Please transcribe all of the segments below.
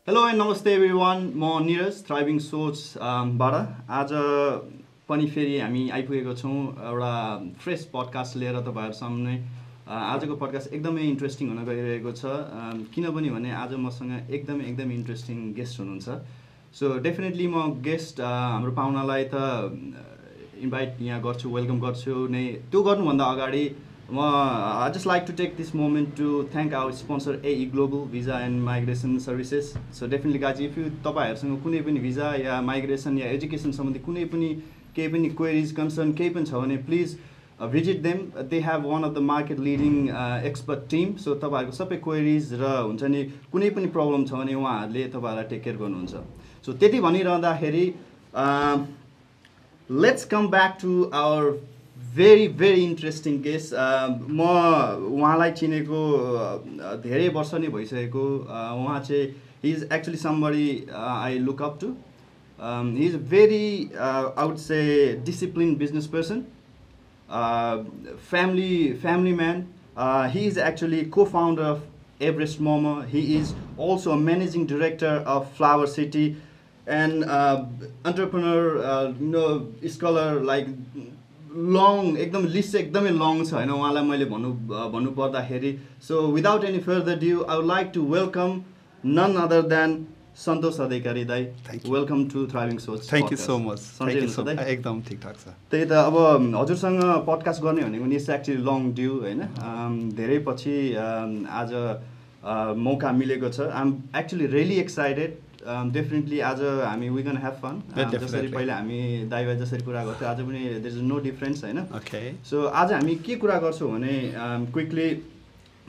Hello and नमस्ते everyone म Niraj thriving सोच बाट आज पनि फेरि हामी आइपुगेको छौँ एउटा फ्रेस पडकास्ट लिएर तपाईँहरू सामने। आजको पडकास्ट एकदमै इन्ट्रेस्टिङ हुन गइरहेको छ किनभने भने आज मसँग एकदमै इन्ट्रेस्टिङ गेस्ट हुनुहुन्छ। सो डेफिनेटली म गेस्ट हाम्रो पाहुनालाई त इन्भाइट यहाँ गर्छु, वेलकम गर्छु नै। त्यो गर्नुभन्दा अगाडि I just like to take this moment to thank our sponsor AE Global Visa and Migration Services. So definitely guys, if you तपाईहरुसँग कुनै पनि भिजा या माइग्रेसन या एजुकेसन सम्बन्धी कुनै पनि केही पनि क्वेरीज कन्सर्न केही पनि छ भने please visit them. They have one of the market leading expert team. So तपाईहरुको सबै क्वेरीज र हुन्छ नि कुनै पनि प्रब्लम छ भने उहाँहरुले तपाईहरुलाई टेक केयर गर्नुहुन्छ। सो त्यति भनिरहँदाखेरि let's come back to our very interesting guest. म उहाँलाई चिनेको धेरै वर्ष नै भइसकेको। उहाँ चाहिँ he is actually somebody I look up to. He is a very I would say disciplined business person, family man. He is actually co-founder of Everest Momo. He is also a managing director of Flower City and entrepreneur, scholar, like long एकदम list एकदमै long छ हैन उहाँलाई मैले भन्नु पर्दाखेरि। So without any further due I would like to welcome none other than Santosh Adhikari दाइ। Welcome to thriving Soch. Thank you so much. एकदम ठिकठाक छ। त्यही त अब हजुरसँग पडकास्ट गर्ने भनेको नि इट्स एक्चुअली लङ ड्यू हैन, धेरै पछि आज मौका मिलेको छ। I am actually really excited. Definitely आज हामी वी गन ह्याभ फन। जसरी पहिला हामी दाइभाइ जसरी कुरा गर्थ्यौँ आज पनि देयर इज नो डिफरेन्स हैन। सो आज हामी के कुरा गर्छौँ भने क्विकली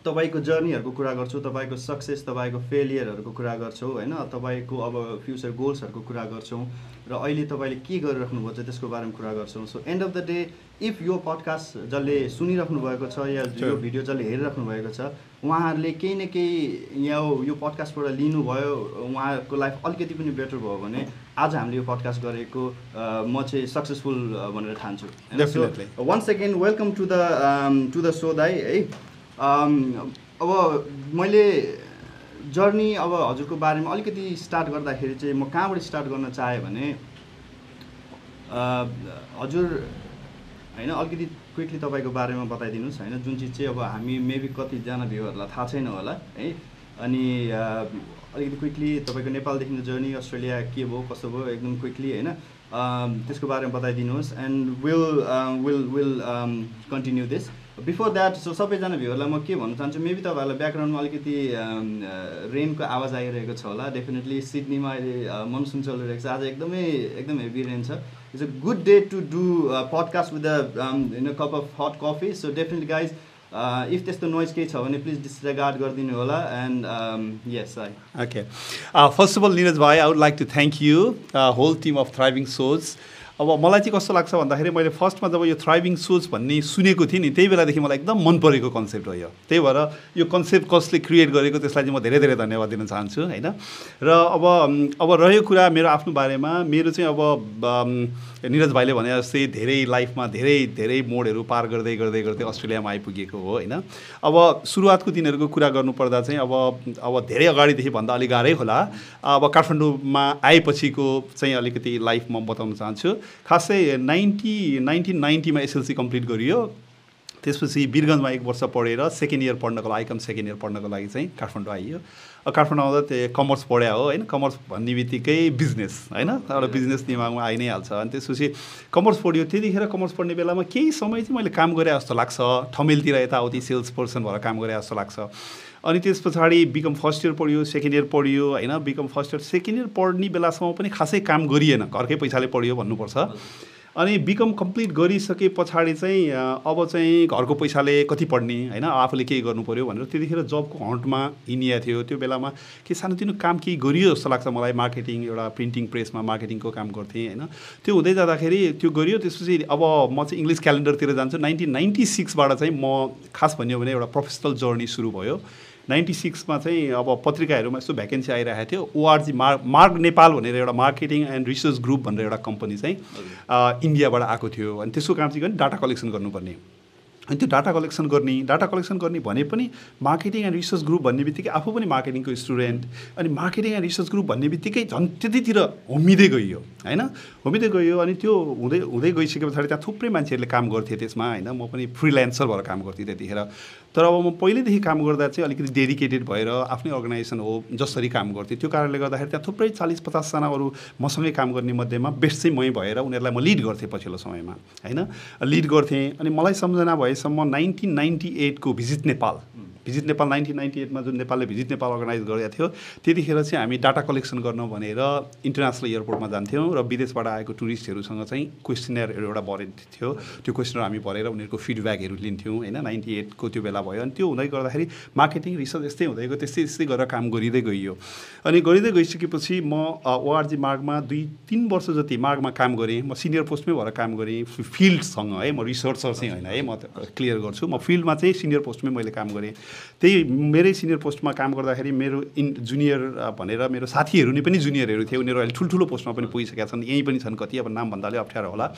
तपाईको जर्नीहरुको कुरा गर्छौँ, तपाईको सक्सेस, तपाईको फेलियरहरुको कुरा गर्छौँ हैन, तपाईको अब फ्युचर गोल्सहरुको कुरा गर्छौँ र अहिले तपाईले के गरिराख्नु भएको छ त्यसको बारेमा कुरा गर्छौँ। So and of the day if यो पडकास्ट जसले सुनिराख्नु भएको छ या यो भिडियो जसले हेरिराख्नु भएको छ उहाँहरूले केही न केही यहाँ यो पडकास्टबाट लिनुभयो, उहाँको लाइफ अलिकति पनि बेटर भयो भने आज हामीले यो पडकास्ट गरेको म चाहिँ सक्सेसफुल भनेर ठान्छु। Once again welcome to the show दाइ है। अब मैले जर्नी अब हजुरको बारेमा अलिकति स्टार्ट गर्दाखेरि चाहिँ म कहाँबाट स्टार्ट गर्न चाहेँ भने हजुर हैन अलिकति क्विकली तपाईको बारेमा बताइदिनुस् हैन, जुन चाहिँ अब हामी मेबी कतिजना भ्युअरहरूलाई थाहा छैन होला है। अनि अलिकति क्विकली तपाईको नेपालदेखिको जर्नी अस्ट्रेलिया के भयो कसो भयो एकदम क्विकली हैन त्यसको बारेमा बताइदिनुहोस् and will continue this. Before that so सबैजना भ्युअरलाई म के भन्न चाहन्छु, मेबी तपाईँहरूलाई ब्याकग्राउन्डमा अलिकति रेनको आवाज आइरहेको छ होला। डेफिनेटली सिडनीमा अहिले मनसुन चलिरहेको छ, आज एकदम हेभी रेन छ। It's a good day to do podcast with a cup of hot coffee. So definitely guys if त्यस्तो नोइज केही छ भने प्लिज डिसरिगार्ड गरिदिनु होला। And yes I okay first of all Niraj भाइ I would like to thank you whole team of thriving Soch. अब मलाई चाहिँ कस्तो लाग्छ भन्दाखेरि मैले फर्स्टमा जब यो थ्राइभिङ सोच भन्ने सुनेको थिएँ नि त्यही बेलादेखि मलाई एकदम मन परेको कन्सेप्ट हो यो। त्यही भएर यो कन्सेप्ट कसले क्रिएट गरेको त्यसलाई चाहिँ म धेरै धन्यवाद दिन चाहन्छु हैन। र अब रह्यो कुरा मेरो आफ्नो बारेमा, मेरो चाहिँ अब निरज भाइले भने जस्तै धेरै लाइफमा धेरै मोडहरू पार गर्दै अस्ट्रेलियामा आइपुगेको हो हैन। अब सुरुवातको दिनहरूको कुरा गर्नुपर्दा चाहिँ अब धेरै अगाडिदेखि भन्दा अलिक गाह्रै होला। अब काठमाडौँमा आएपछिको चाहिँ अलिकति लाइफ म बताउन चाहन्छु। खासै 1990मा एसएलसी कम्प्लिट गरियो, त्यसपछि वीरगन्जमा 1 वर्ष पढेर सेकेन्ड इयर पढ्नको लागि आइकम सेकेन्ड इयर पढ्नको लागि चाहिँ काठमाडौँ आइयो। काठमाडौँ आउँदा त्यो कमर्स पढ्या हो हैन, कमर्स भन्ने बित्तिकै बिजनेस हैन, एउटा बिजनेस दिमागमा आइ नै हाल्छ। अनि त्यसपछि कमर्स पढ्यो। त्यतिखेर कमर्स पढ्ने बेलामा केही समय चाहिँ मैले काम गरे जस्तो लाग्छ, ठमेलतिर यताउति सेल्स पर्सन भएर काम गरे जस्तो लाग्छ। अनि त्यस पछाडि बिकम फर्स्ट इयर पढ्यो, सेकेन्ड इयर पढ्यो हैन। Become first year second year पढ्ने बेलासम्म पनि खासै काम गरिएन, घरकै पैसाले पढ्यो भन्नुपर्छ। अनि बिकम कम्प्लिट गरिसके पछाडि चाहिँ अब चाहिँ घरको पैसाले कति पढ्ने हैन, आफूले केही गर्नु पर्यो भनेर त्यतिखेर जबको हन्टमा हिँडिया थियो। त्यो बेलामा के सानोतिनो काम केही गरियो जस्तो लाग्छ मलाई, मार्केटिङ एउटा प्रिन्टिङ प्रेसमा मार्केटिङको काम गर्थेँ हैन। त्यो हुँदै जाँदाखेरि त्यो गरियो। त्यसपछि अब म चाहिँ इङ्ग्लिस क्यालेन्डरतिर जान्छु। 1996बाट चाहिँ म खास भन्यो भने एउटा प्रोफेसनल जर्नी सुरु भयो। 96मा चाहिँ अब पत्रिकाहरूमा यस्तो भ्याकेन्सी आइरहेको थियो। ओआरजी मार्ग नेपाल भनेर एउटा मार्केटिङ एन्ड रिसर्च ग्रुप भनेर एउटा कम्पनी चाहिँ इन्डियाबाट आएको थियो। अनि त्यसको काम चाहिँ डाटा कलेक्सन गर्नुपर्ने। अनि त्यो डाटा कलेक्सन गर्ने भने पनि मार्केटिङ एन्ड रिसर्च ग्रुप भन्ने बित्तिकै आफू पनि मार्केटिङको स्टुडेन्ट अनि मार्केटिङ एन्ड रिसर्च ग्रुप भन्ने बित्तिकै झन् त्यतितिर होमिँदै गइयो होइन होमिँदै गयो अनि त्यो हुँदै हुँदै गइसके पछाडि त्यहाँ थुप्रै मान्छेहरूले काम गर्थे त्यसमा होइन म पनि फ्रिल्यान्सर भएर काम गर्थेँ त्यतिखेर तर अब म पहिलेदेखि काम गर्दा चाहिँ अलिकति डेडिकेटेड भएर आफ्नै अर्गनाइजेसन हो जसरी काम गर्थेँ त्यो कारणले गर्दाखेरि त्यहाँ थुप्रै 40-50जना अरू मसँगै काम गर्ने मध्येमा बेस्ट चाहिँ मै भएर उनीहरूलाई म लिड गर्थेँ पछिल्लो समयमा होइन लिड गर्थेँ अनि मलाई सम्झना भएसम्म 1998 को भिजिट नेपाल 1998मा जुन नेपालले भिजिट नेपाल अर्गनाइज गरेको थियो त्यतिखेर चाहिँ हामी डाटा कलेक्सन गर्न भनेर इन्टरनेसनल एयरपोर्टमा जान्थ्यौँ र विदेशबाट आएको टुरिस्टहरूसँग चाहिँ क्वेसनरहरू एउटा भरेको थियो त्यो क्वेसनर हामी भरेर उनीहरूको फिडब्याकहरू लिन्थ्यौँ होइन 98 को त्यो बेला भयो अनि त्यो हुँदै गर्दाखेरि मार्केटिङ रिसर्च यस्तै हुँदै गयो त्यस्तै गरेर काम गरिँदै गइयो अनि गरिँदै गइसकेपछि म ओआरजी मार्गमा 2-3 वर्ष जति मार्गमा काम गरेँ म सिनियर पोस्टमै भएर काम गरेँ फिल्डसँग है म रिसर्चर चाहिँ होइन है म क्लियर गर्छु म फिल्डमा चाहिँ सिनियर पोस्टमै मैले काम गरेँ त्यही मेरै सिनियर पोस्टमा काम गर्दाखेरि मेरो जुनियर भनेर मेरो साथीहरू नै पनि जुनियरहरू थिए उनीहरू अहिले ठुल्ठुलो पोस्टमा पनि पुगिसकेका छन् यहीँ पनि छन् कति अब नाम भन्दाले अप्ठ्यारो होला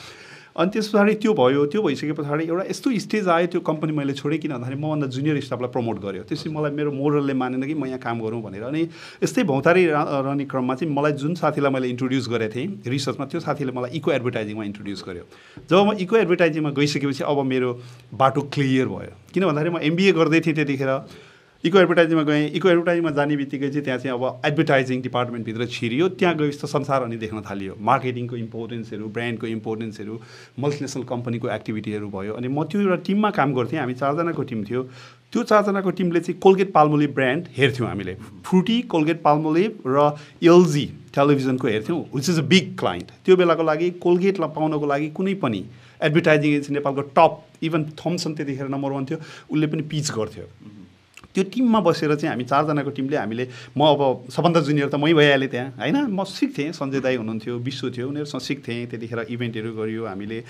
अनि त्यस पछाडि त्यो भयो त्यो भइसके पछाडि एउटा यस्तो स्टेज आयो त्यो कम्पनी मैले छोडेँ किन भन्दाखेरि मभन्दा जुनियर स्टाफलाई प्रमोट गर्यो त्यसपछि मलाई मेरो मोरलले मानेन कि म यहाँ काम गरौँ भनेर अनि यस्तै भौतारी रहने क्रममा चाहिँ मलाई जुन साथीलाई मैले इन्ट्रोड्युस गरेको थिएँ रिसर्चमा त्यो साथीले मलाई इको एडभर्टाइजिङमा इन्ट्रोड्युस गर्यो जब म इको एडभर्टाइजिङमा गइसकेपछि अब मेरो बाटो क्लियर भयो किन भन्दाखेरि म एमबिए गर्दै थिएँ त्यतिखेर इको एडभर्टाइजिङमा गएँ इको एडभर्टाइजिङमा जाने बित्तिकै चाहिँ त्यहाँ चाहिँ अब एडभर्टाइजिङ डिपार्टमेन्टभित्र छिरियो त्यहाँ गएपछि त संसार अनि देख्न थालियो मार्केटिङको इम्पोर्टेन्सहरू ब्रान्डको इम्पोर्टेन्सहरू मल्टिनेसनल कम्पनीको एक्टिभिटीहरू भयो अनि म त्यो एउटा टिममा काम गर्थेँ हामी 4जनाको टिम थियो त्यो 4जनाको टिमले चाहिँ कोलगेट पाल्मोलिभ ब्रान्ड हेर्थ्यौँ हामीले फ्रुटी कोलगेट पाल्मोलिभ र एलजी टेलिभिजनको हेर्थ्यौँ which is a big client त्यो बेलाको लागि कोलगेटलाई पाउनको लागि कुनै पनि एडभर्टाइजिङ एजेन्सी नेपालको टप इभन थम्सन त्यतिखेर नम्बर 1 थियो उसले पनि पिच गर्थ्यो त्यो टिममा बसेर चाहिँ हामी 4जनाको टिमले हामीले म अब सबभन्दा जुनियर त मै भइहालेँ त्यहाँ होइन म सिक्थेँ सञ्जय दाई हुनुहुन्थ्यो विश्व थियो उनीहरूसँग सिक्थेँ त्यतिखेर इभेन्टहरू गरियो हामीले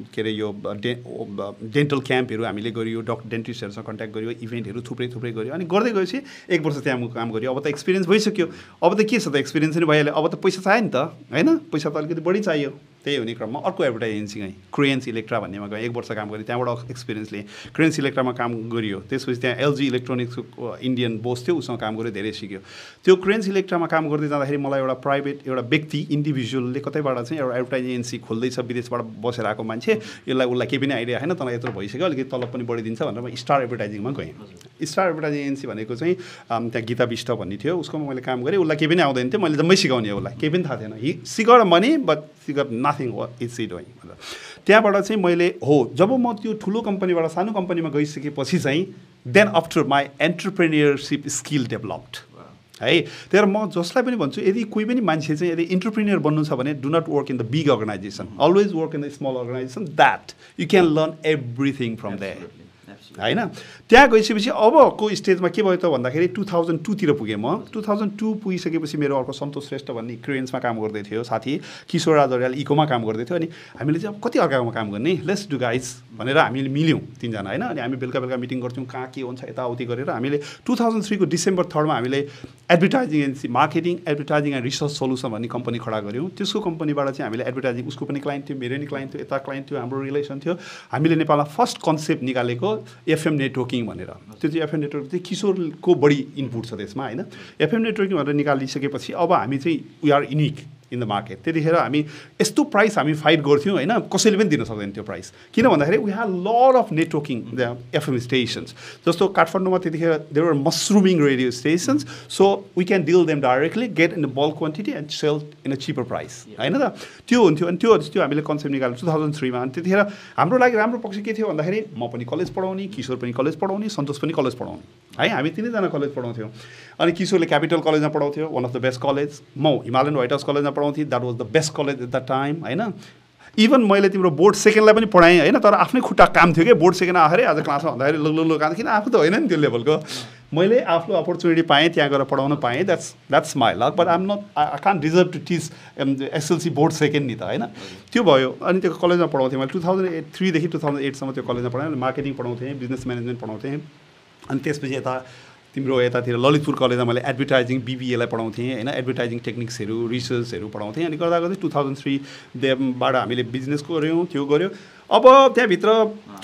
के अरे यो डेन्टल क्याम्पहरू हामीले गरियो डेन्टिस्टहरूसँग कन्ट्याक्ट गरियो इभेन्टहरू थुप्रै गरियो अनि गर्दै गएपछि 1 वर्ष त्यहाँ काम गरियो अब त एक्सपिरियन्स भइसक्यो अब त के छ त एक्सपिरियन्स पनि भइहाल्यो अब त पैसा चाहियो नि त होइन पैसा त अलिकति बढी चाहियो त्यही हुने क्रममा अर्को एडभर्टाइज एजेन्सी गएँ क्रेन्स इलेक्ट्रा भन्नेमा गएँ 1 वर्ष काम गरेँ त्यहाँबाट एक्सपिरियन्स लिएँ क्रेन्स इलेक्ट्रामा काम गरियो त्यसपछि त्यहाँ एलजी इलेक्ट्रोनिक्सको इन्डियन बोस थियो उसँग काम गरेँ धेरै सिक्यो त्यो क्रेन्स इलेक्ट्रामा काम गर्दै जाँदाखेरि मलाई एउटा प्राइभेट एउटा व्यक्ति इन्डिभिजुअलले कतैबाट चाहिँ एउटा एडभर्टाइज एजेन्सी खोल्दैछ विदेशबाट बसेर आएको मान्छे उसलाई केही पनि आइडिया होइन तर यत्रो भइसक्यो अलिकति तलब पनि बढिदिन्छ भनेर म स्टार एडभर्टाइजिङमा गएँ स्टार एडभर्टाइजिङ एजेन्सी भनेको चाहिँ त्यहाँ गीता विष्ट भन्ने थियो उसकोमा मैले काम गरेँ उसलाई केही पनि आउँदैन थियो मैले जम्मै सिकाउने उसलाई केही पनि थाहा थिएन हि सिगट मनी बट सिगट नथिङ इट्स इट डुइङ त्यहाँबाट चाहिँ मैले हो जब म त्यो ठुलो कम्पनीबाट सानो कम्पनीमा गइसकेपछि चाहिँ then after my entrepreneurship skill developed है तर म जसलाई पनि भन्छु यदि कोही पनि मान्छे चाहिँ यदि इन्टरप्रेन्योर बन्नु छ भने do not work in the big organisation always work in the small organisation that you can learn everything from that होइन त्यहाँ गइसकेपछि अबको स्टेजमा के भयो त भन्दाखेरि 2002 पुगेँ म 2002 पुगिसकेपछि मेरो अर्को सन्तोष श्रेष्ठ भन्ने क्रेन्समा काम गर्दै थियो साथी किशोर राज अर्याल इकोमा काम गर्दै थियो अनि हामीले चाहिँ अब कति अर्काकोमा काम गर्ने लेट्स डु गाइज भनेर हामीले मिल्यौँ 3जना होइन अनि हामी बेलुका मिटिङ गर्थ्यौँ कहाँ के हुन्छ यताउति गरेर हामीले 2003 को डिसेम्बर 3 हामीले advertising agency marketing advertising and research solution भन्ने कम्पनी खडा गऱ्यौँ त्यसको कम्पनीबाट चाहिँ हामीले एडभर्टाइजिङ उसको पनि क्लाइन्ट थियो मेरो नि क्लाइन्ट थियो यता क्लाइन्ट थियो हाम्रो रिलेसन थियो हामीले नेपालमा फर्स्ट कन्सेप्ट निकालेको एफएम नेटवर्किङ भनेर त्यो चाहिँ एफएम नेटवर्क चाहिँ किशोरको बढी इनपुट छ त्यसमा होइन एफएम नेटवर्किङ भनेर निकालिसकेपछि अब हामी चाहिँ we are unique in the market त्यतिखेर हामी यस्तो प्राइस हामी फाइट गर्थ्यौँ होइन कसैले पनि दिन सक्दैन त्यो प्राइस किन भन्दाखेरि we have lot of networking the FM stations जस्तो काठमाडौँमा त्यतिखेर there are mushrooming radio stations so we can deal them directly get in the bulk quantity and sell in a cheaper price होइन त त्यो हुन्थ्यो अनि त्यो हामीले कन्सेप्ट निकाल्यौँ 2003 मा अनि त्यतिखेर हाम्रो लागि राम्रो पक्ष के थियो भन्दाखेरि म पनि कलेज पढाउने किशोर पनि कलेज पढाउने सन्तोष पनि कलेज पढाउने है हामी 3जना कलेज पढाउँथ्यौँ अनि किशोरले क्यापिटल कलेजमा पढाउँथ्यो one of the best college म हिमालयन व्हाइट हाउस कलेजमा पढाउँथेँ that was the best college at the time होइन इभन मैले तिम्रो बोर्ड सेकेन्डलाई पनि पढाएँ होइन तर आफ्नै खुट्टा काम थियो कि बोर्ड सेकेन्ड आएरै आज क्लासमा भन्दाखेरि लु काँदा किन आफू त होइन नि त्यो लेभलको मैले आफ्नो अपर्च्युनिटी पाएँ त्यहाँ गएर पढाउन पाएँ that's my luck but I'm not I can't deserve to teach SLC board second नि त होइन त्यो भयो अनि त्यो कलेजमा पढाउँथेँ मैले 2003 देखि 2008सम्म त्यो कलेजमा पढाएँ मार्केटिङ पढाउँथेँ बिजनेस म्यानेजमेन्ट पढाउँथेँ अनि त्यसपछि यता तिम्रो यतातिर ललितपुर कलेजमा मैले एडभर्टाइजिङ बिबिएलाई पढाउँथेँ होइन एडभर्टाइजिङ टेक्निक्सहरू रिसर्चहरू पढाउँथेँ अनि गर्दा गर्दै 2003 बाट हामीले बिजनेस गऱ्यौँ त्यो गऱ्यो अब त्यहाँभित्र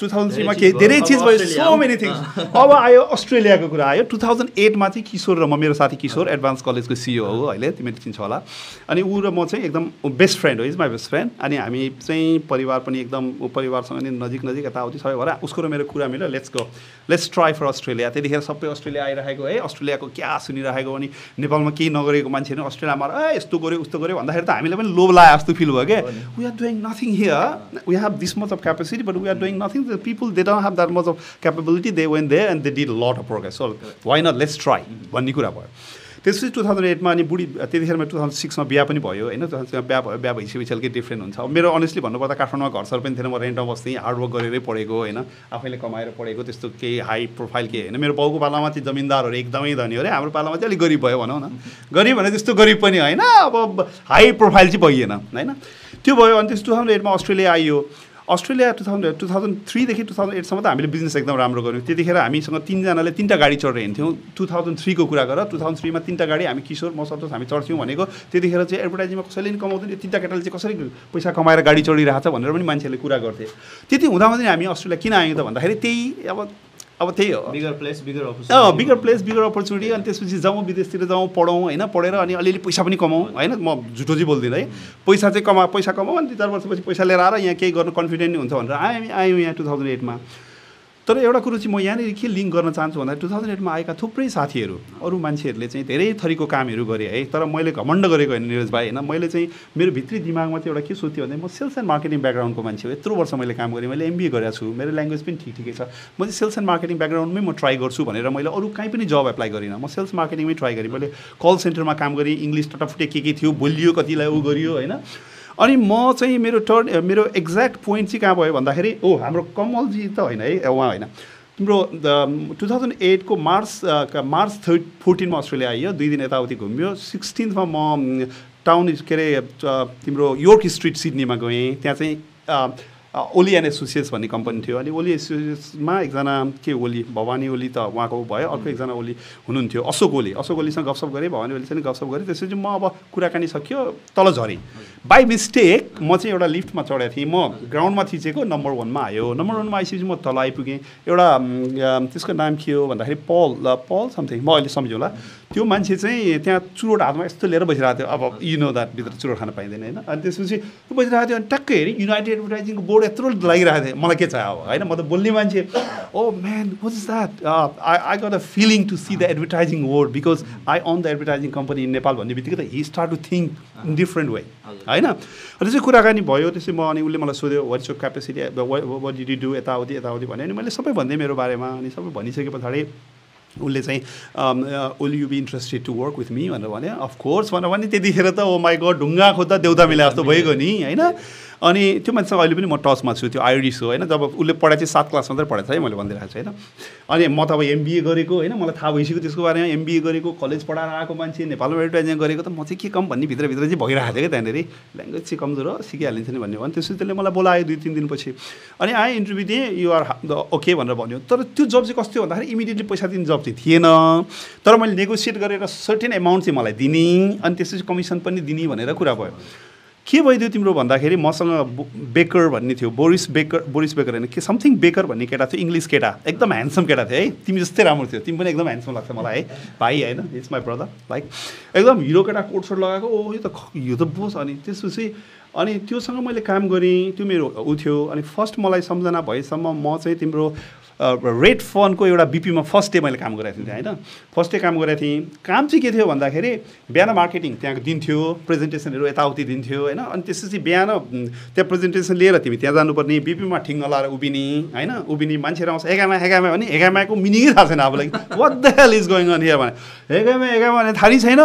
2003 मा के धेरै चिज भयो, सो मेनी थिङ्स। अब आयो अस्ट्रेलियाको कुरा आयो। 2008 मा चाहिँ किशोर र म, मेरो साथी किशोर एडभान्स कलेजको CEO हो अहिले, तिमीले चिन्छ होला। अनि ऊ र म चाहिँ एकदम बेस्ट फ्रेन्ड हो, इज माई बेस्ट फ्रेन्ड। अनि हामी चाहिँ परिवार पनि एकदम परिवारसँग नि नजिक यताउति सबै भएर उसको र मेरो कुरा मिल्यो, लेट्स ट्राई फर अस्ट्रेलिया। त्यतिखेर सबै अस्ट्रेलिया आइरहेको है, अस्ट्रेलियाको क्या सुनिरहेको, अनि नेपालमा केही नगरेको मान्छेहरू अस्ट्रेलियामा यस्तो गऱ्यो उस्तो गऱ्यो भन्दाखेरि त हामीले पनि लोभ लाए जस्तो फिल भयो क्या। We are doing nothing here, we have this much of capacity but we are doing nothing. The people they don't have that much of capability, they went there and they did lot of progress, so why not let's try भन्ने कुरा भयो। त्यसपछि 2008 मा अनि बुढी त्यतिखेर मेरो 2006 मा बिहा पनि भयो होइन। 2006 बिहा भयो, बिहा भइसकेपछि अलिकति डिफ्रेन्ट हुन्छ। अब मेरो अनेस्टली भन्नुपर्दा काठमाडौँमा घरसर पनि थिएन, म रेन्टमा बस्थेँ, हार्डवर्क गरेरै पढेको होइन, आफैले कमाएर पढेको, त्यस्तो केही हाई प्रोफाइल केही होइन। मेरो बाउको पालामा चाहिँ जमिनदारहरू एकदमै धनी हो अरे, हाम्रो पालामा चाहिँ अलिक गरिब भयो भनौँ न। गरिब भने त्यस्तो गरिब पनि होइन, अब हाई प्रोफाइल चाहिँ भइएन होइन। त्यो भयो। अनि त्यस 2008 मा अस्ट्रेलिया आइयो। अस्ट्रेलिया 2003 देखि 2008 सम्म त हामीले बिजनेस एकदम राम्रो गऱ्यौँ। त्यतिखेर हामीसँग 3जनाले 3टा गाडी चढेर हिँड्थ्यौँ। 2003 को कुरा गर, 2003 मा 3टा गाडी हामी किशोर म सन्तोष हामी चढ्थ्यौँ भनेको। त्यतिखेर चाहिँ एडभर्टाइजिङमा कसैले पनि कमाउँदैन, यो 3टा केटाले चाहिँ कसरी पैसा कमाएर गाडी चढिरहेछ भनेर पनि मान्छेले कुरा गर्थे। त्यति हुँदामा चाहिँ हामी अस्ट्रेलिया किन आयौँ त भन्दाखेरि त्यही अब त्यही हो, बिगर प्लेस बिगर अपर्च्युनिटी। अनि त्यसपछि जाउँ विदेशतिर जाउँ, पढौँ होइन, पढेर अनि अलिअलि पैसा पनि कमाउँ होइन। म झुटो चाहिँ बोल्दिनँ है, पैसा कमाउँ अनि 2-4 वर्षपछि पैसा लिएर आएर यहाँ केही गर्नु कन्फिडेन्ट नै हुन्छ भनेर आयौँ यहाँ 2008 मा। तर एउटा कुरो चाहिँ म यहाँनिर के लिङ्क गर्न चाहन्छु भन्दा 2008 मा आएका थुप्रै साथीहरू, अरू मान्छेहरूले चाहिँ धेरै थरीको कामहरू गरे है। तर मैले घमण्ड गरेको होइन निरज भाइ होइन। मैले चाहिँ मेरो भित्री दिमागमा चाहिँ एउटा के सोच्थ्यो भने म सेल्स एन्ड मार्केटिङ ब्याकग्राउन्डको मान्छे हो, यत्रो वर्ष मैले काम गरेँ, मैले MBA गरेको छु, मेरो ल्याङ्ग्वेज पनि ठिकै छ, म चाहिँ सेल्स एन्ड मार्केटिङ ब्याकग्राउन्डमै म ट्राई गर्छु भनेर मैले अरू कहीँ पनि जब एप्लाई गरिनँ। म सेल्स मार्केटिङमै ट्राई गरेँ। मैले कल सेन्टरमा काम गरेँ, इङ्ग्लिस टटफुटे के थियो, बोलियो कतिलाई ऊ गरियो होइन। अनि म चाहिँ मेरो एक्ज्याक्ट पोइन्ट चाहिँ कहाँ भयो भन्दाखेरि हाम्रो कमलजी त होइन है, उहाँ होइन, तिम्रो 2008 को मार्च 14 मा अस्ट्रेलिया आइयो। 2 दिन यताउति घुम्यो। 16 मा म टाउन के अरे तिम्रो योर्क स्ट्रिट सिडनीमा गएँ। त्यहाँ चाहिँ ओली एन्ड एसोसिएट्स भन्ने कम्पनी थियो। अनि ओली एसोसिएट्समा एकजना के ओली भवानी ओली त उहाँको भयो, अर्को एकजना ओली हुनुहुन्थ्यो अशोक ओलीसँग गफसप गरेँ, भवानी ओलीसँग गफसप गरेँ। त्यसपछि म अब कुराकानी सक्यो, तल झरेँ बाई मिस्टेक। म चाहिँ एउटा लिफ्टमा चढेको थिएँ, म ग्राउन्डमा थिचेको नम्बर 1 मा आयो। नम्बर 1 मा आइसकेपछि म तल आइपुगेँ। एउटा त्यसको नाम के हो भन्दाखेरि पल समथिङ, म अहिले सम्झौँ होला। त्यो मान्छे चाहिँ त्यहाँ चुरोट हातमा यस्तो लिएर बसिरहेको थियो। अब यु नो द्याट भित्र चुरोट खान पाइँदैन होइन। अनि त्यसपछि त्यो बसिरहेको थियो। अनि ट्याक्कै हेरेँ युनाइटेड एडभर्टाइजिङको बोर्ड यत्रो लागिरहेको थियो। मलाई के चाहियो अब होइन, म त बोल्ने मान्छे। Oh man what is that, I got a feeling to see the advertising word because I own the advertising company in Nepal भन्ने बित्तिकै त he start to think in different way होइन। अनि चाहिँ कुराकानी भयो। त्यसै म अनि उसले मलाई सोध्यो what is your capacity, what did you do, यताउति भन्यो। अनि मैले सबै भन्दै मेरो बारेमा। अनि सबै भनिसके पछाडि उसले चाहिँ will you be interested to work with me भनेर भन्यो। अफकोर्स भनेर भने त्यतिखेर त ओ माई गड ढुङ्गा खोज्दा देउता मिले जस्तो भइगयो नि होइन। अनि त्यो मान्छेसँग अहिले पनि म टचमा छु। त्यो आइरिस हो होइन। जब उसले पढाइ चाहिँ 7 क्लास मात्रै पढाएको छ है, मैले भनिदिरहेको छु होइन। अनि म त अब MBA गरेको होइन, मलाई थाहा भइसक्यो त्यसको बारेमा। MBA गरेको, कलेज पढाएर आएको मान्छे, नेपालमा एडभर्टाइजिङ गरेको, त म चाहिँ के कम भन्ने भित्र चाहिँ भइरहेको थियो क्या त्यहाँनिर। ल्याङ्ग्वेज चाहिँ कमजोर हो, सिकिहालिन्छ नि भन्ने भने। त्यसपछि त्यसले मलाई बोलायो 2-3 दिनपछि। अनि आएँ, इन्टरभ्यू दिएँ, यु आर ओके भनेर भन्यो। तर त्यो जब चाहिँ कस्तो भन्दाखेरि इमिडिएटली पैसा दिने जब चाहिँ थिएन। तर मैले नेगोसिएट गरेर सर्टेन एमाउन्ट चाहिँ मलाई दिने, अनि त्यसपछि कमिसन पनि दिने भनेर कुरा भयो। के भइदियो तिम्रो भन्दाखेरि मसँग बेकर भन्ने थियो, बोरिस बेकर होइन के समथिङ बेकर भन्ने केटा थियो, इङ्ग्लिस केटा, एकदम ह्यान्डसम केटा थियो है। तिमी जस्तै राम्रो थियो, तिमी पनि एकदम ह्यान्डसम लाग्छ मलाई है भाइ होइन। इट्स माई ब्रदर लाइक एकदम हिरो केटा, कोट सर्ट लगाएको। यो त बोस। अनि त्यसपछि अनि त्योसँग मैले काम गरेँ। त्यो मेरो ऊ थियो। अनि फर्स्ट मलाई सम्झना भएसम्म म चाहिँ तिम्रो रेड फनको एउटा बिपीमा फर्स्ट डे मैले काम गरेको थिएँ होइन। फर्स्ट डे काम गरेको थिएँ। काम चाहिँ के थियो भन्दाखेरि बिहान मार्केटिङ त्यहाँ दिन्थ्यो, प्रेजेन्टेसनहरू यताउति दिन्थ्यो होइन। अनि त्यसपछि बिहान त्यहाँ प्रेजेन्टेसन लिएर तिमी त्यहाँ जानुपर्ने, बिपीमा ठिङ्ग लाएर उभिने होइन। उभिने मान्छेहरू आउँछ हेगामा भने हेगामाको मिनिङै थाहा छैन अब like what the hell is going on here भने हेगामा भने थाहा छैन।